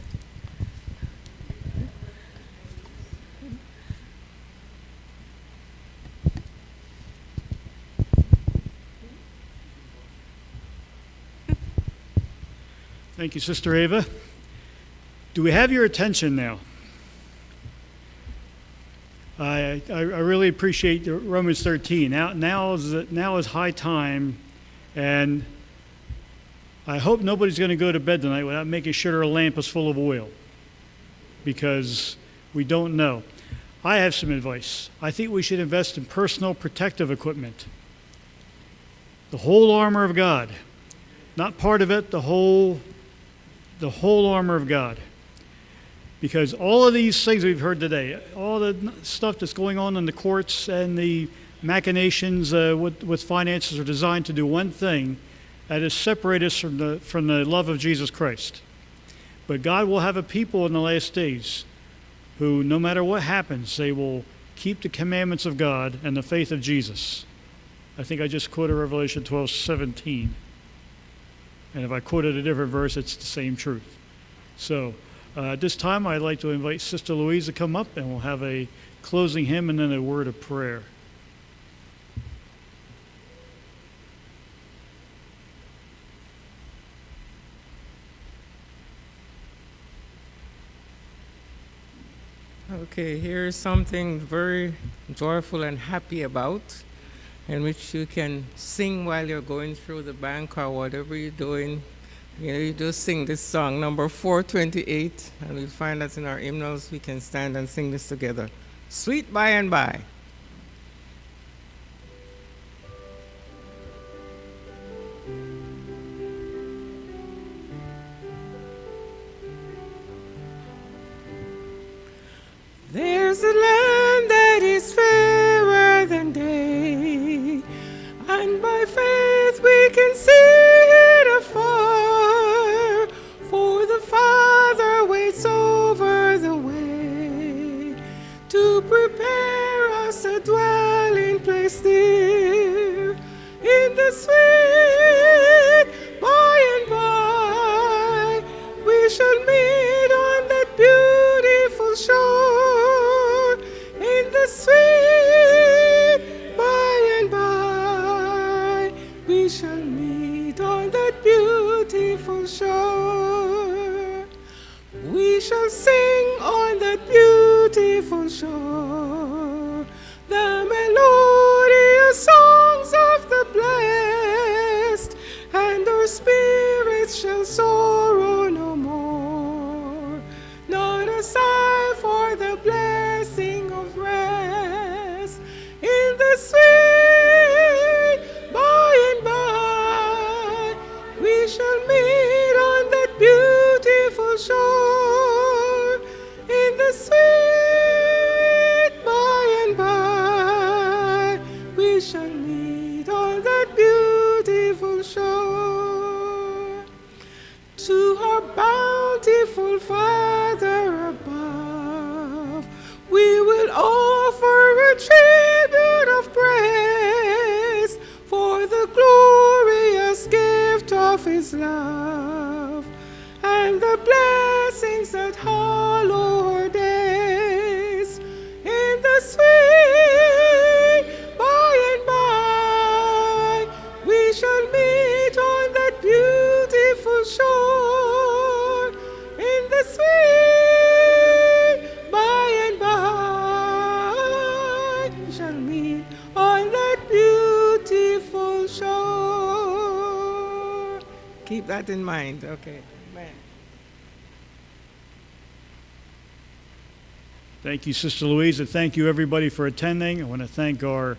Thank you, Sister Eva. Do we have your attention now? I really appreciate Romans 13. Now is high time, and I hope nobody's going to go to bed tonight without making sure their lamp is full of oil, because we don't know. I have some advice. I think we should invest in personal protective equipment. The whole armor of God. Not part of it, the whole armor of God. Because all of these things we've heard today, all the stuff that's going on in the courts and the machinations with finances are designed to do one thing, that is separate us from the love of Jesus Christ. But God will have a people in the last days who, no matter what happens, they will keep the commandments of God and the faith of Jesus. I think I just quoted Revelation 12:17. And if I quoted a different verse, it's the same truth. So at this time, I'd like to invite Sister Louise to come up, and we'll have a closing hymn and then a word of prayer.
Okay, here's something very joyful and happy about, in which you can sing while you're going through the bank or whatever you're doing. You just sing this song, number 428, and we'll find that in our hymnals. We can stand and sing this together. Sweet by and by. There's a land that is fairer than day, and by faith we can see it afar, for the Father waits
Christ dear, in the sweet by and by, we shall meet on that beautiful shore, in the sweet by and by, we shall meet on that beautiful shore. We shall sing on that beautiful shore the melodious songs of the blessed, and our spirits shall sorrow no more, not a sigh for the blessing of rest, in the sweet by and by, we shall meet on that beautiful shore, in the sweet by and by, we shall meet on that beautiful shore. To our bountiful Father above, we will offer a tribute of praise for the glorious gift of His love and the blessings that hallow our days, in the sweet by and by, we shall meet on that beautiful shore, in the sweet by and by, we shall meet on that beautiful shore. Keep that in mind, okay. Amen.
Thank you, Sister Louise, and thank you, everybody, for attending. I want to thank our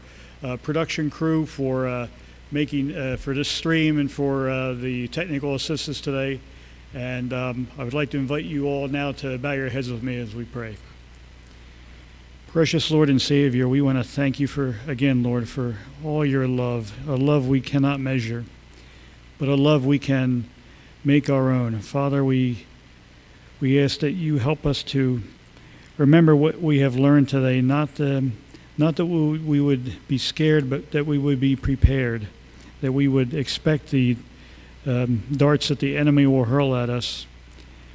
production crew for making for this stream and for the technical assistance today. And I would like to invite you all now to bow your heads with me as we pray. Precious Lord and Savior, we want to thank you for, again, Lord, for all your love, a love we cannot measure, but a love we can make our own. Father, we ask that you help us to remember what we have learned today, not that we would be scared, but that we would be prepared, that we would expect the darts that the enemy will hurl at us.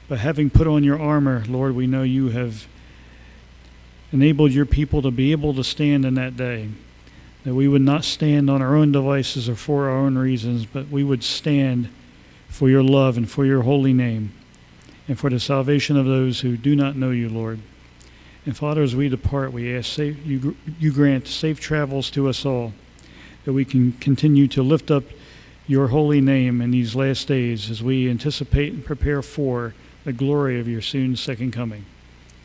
But having put on your armor, Lord, we know you have enabled your people to be able to stand in that day, that we would not stand on our own devices or for our own reasons, but we would stand for your love and for your holy name and for the salvation of those who do not know you, Lord. And Father, as we depart, we ask you grant safe travels to us all, that we can continue to lift up your holy name in these last days as we anticipate and prepare for the glory of your soon second coming.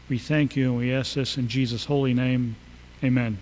We thank you and we ask this in Jesus' holy name. Amen.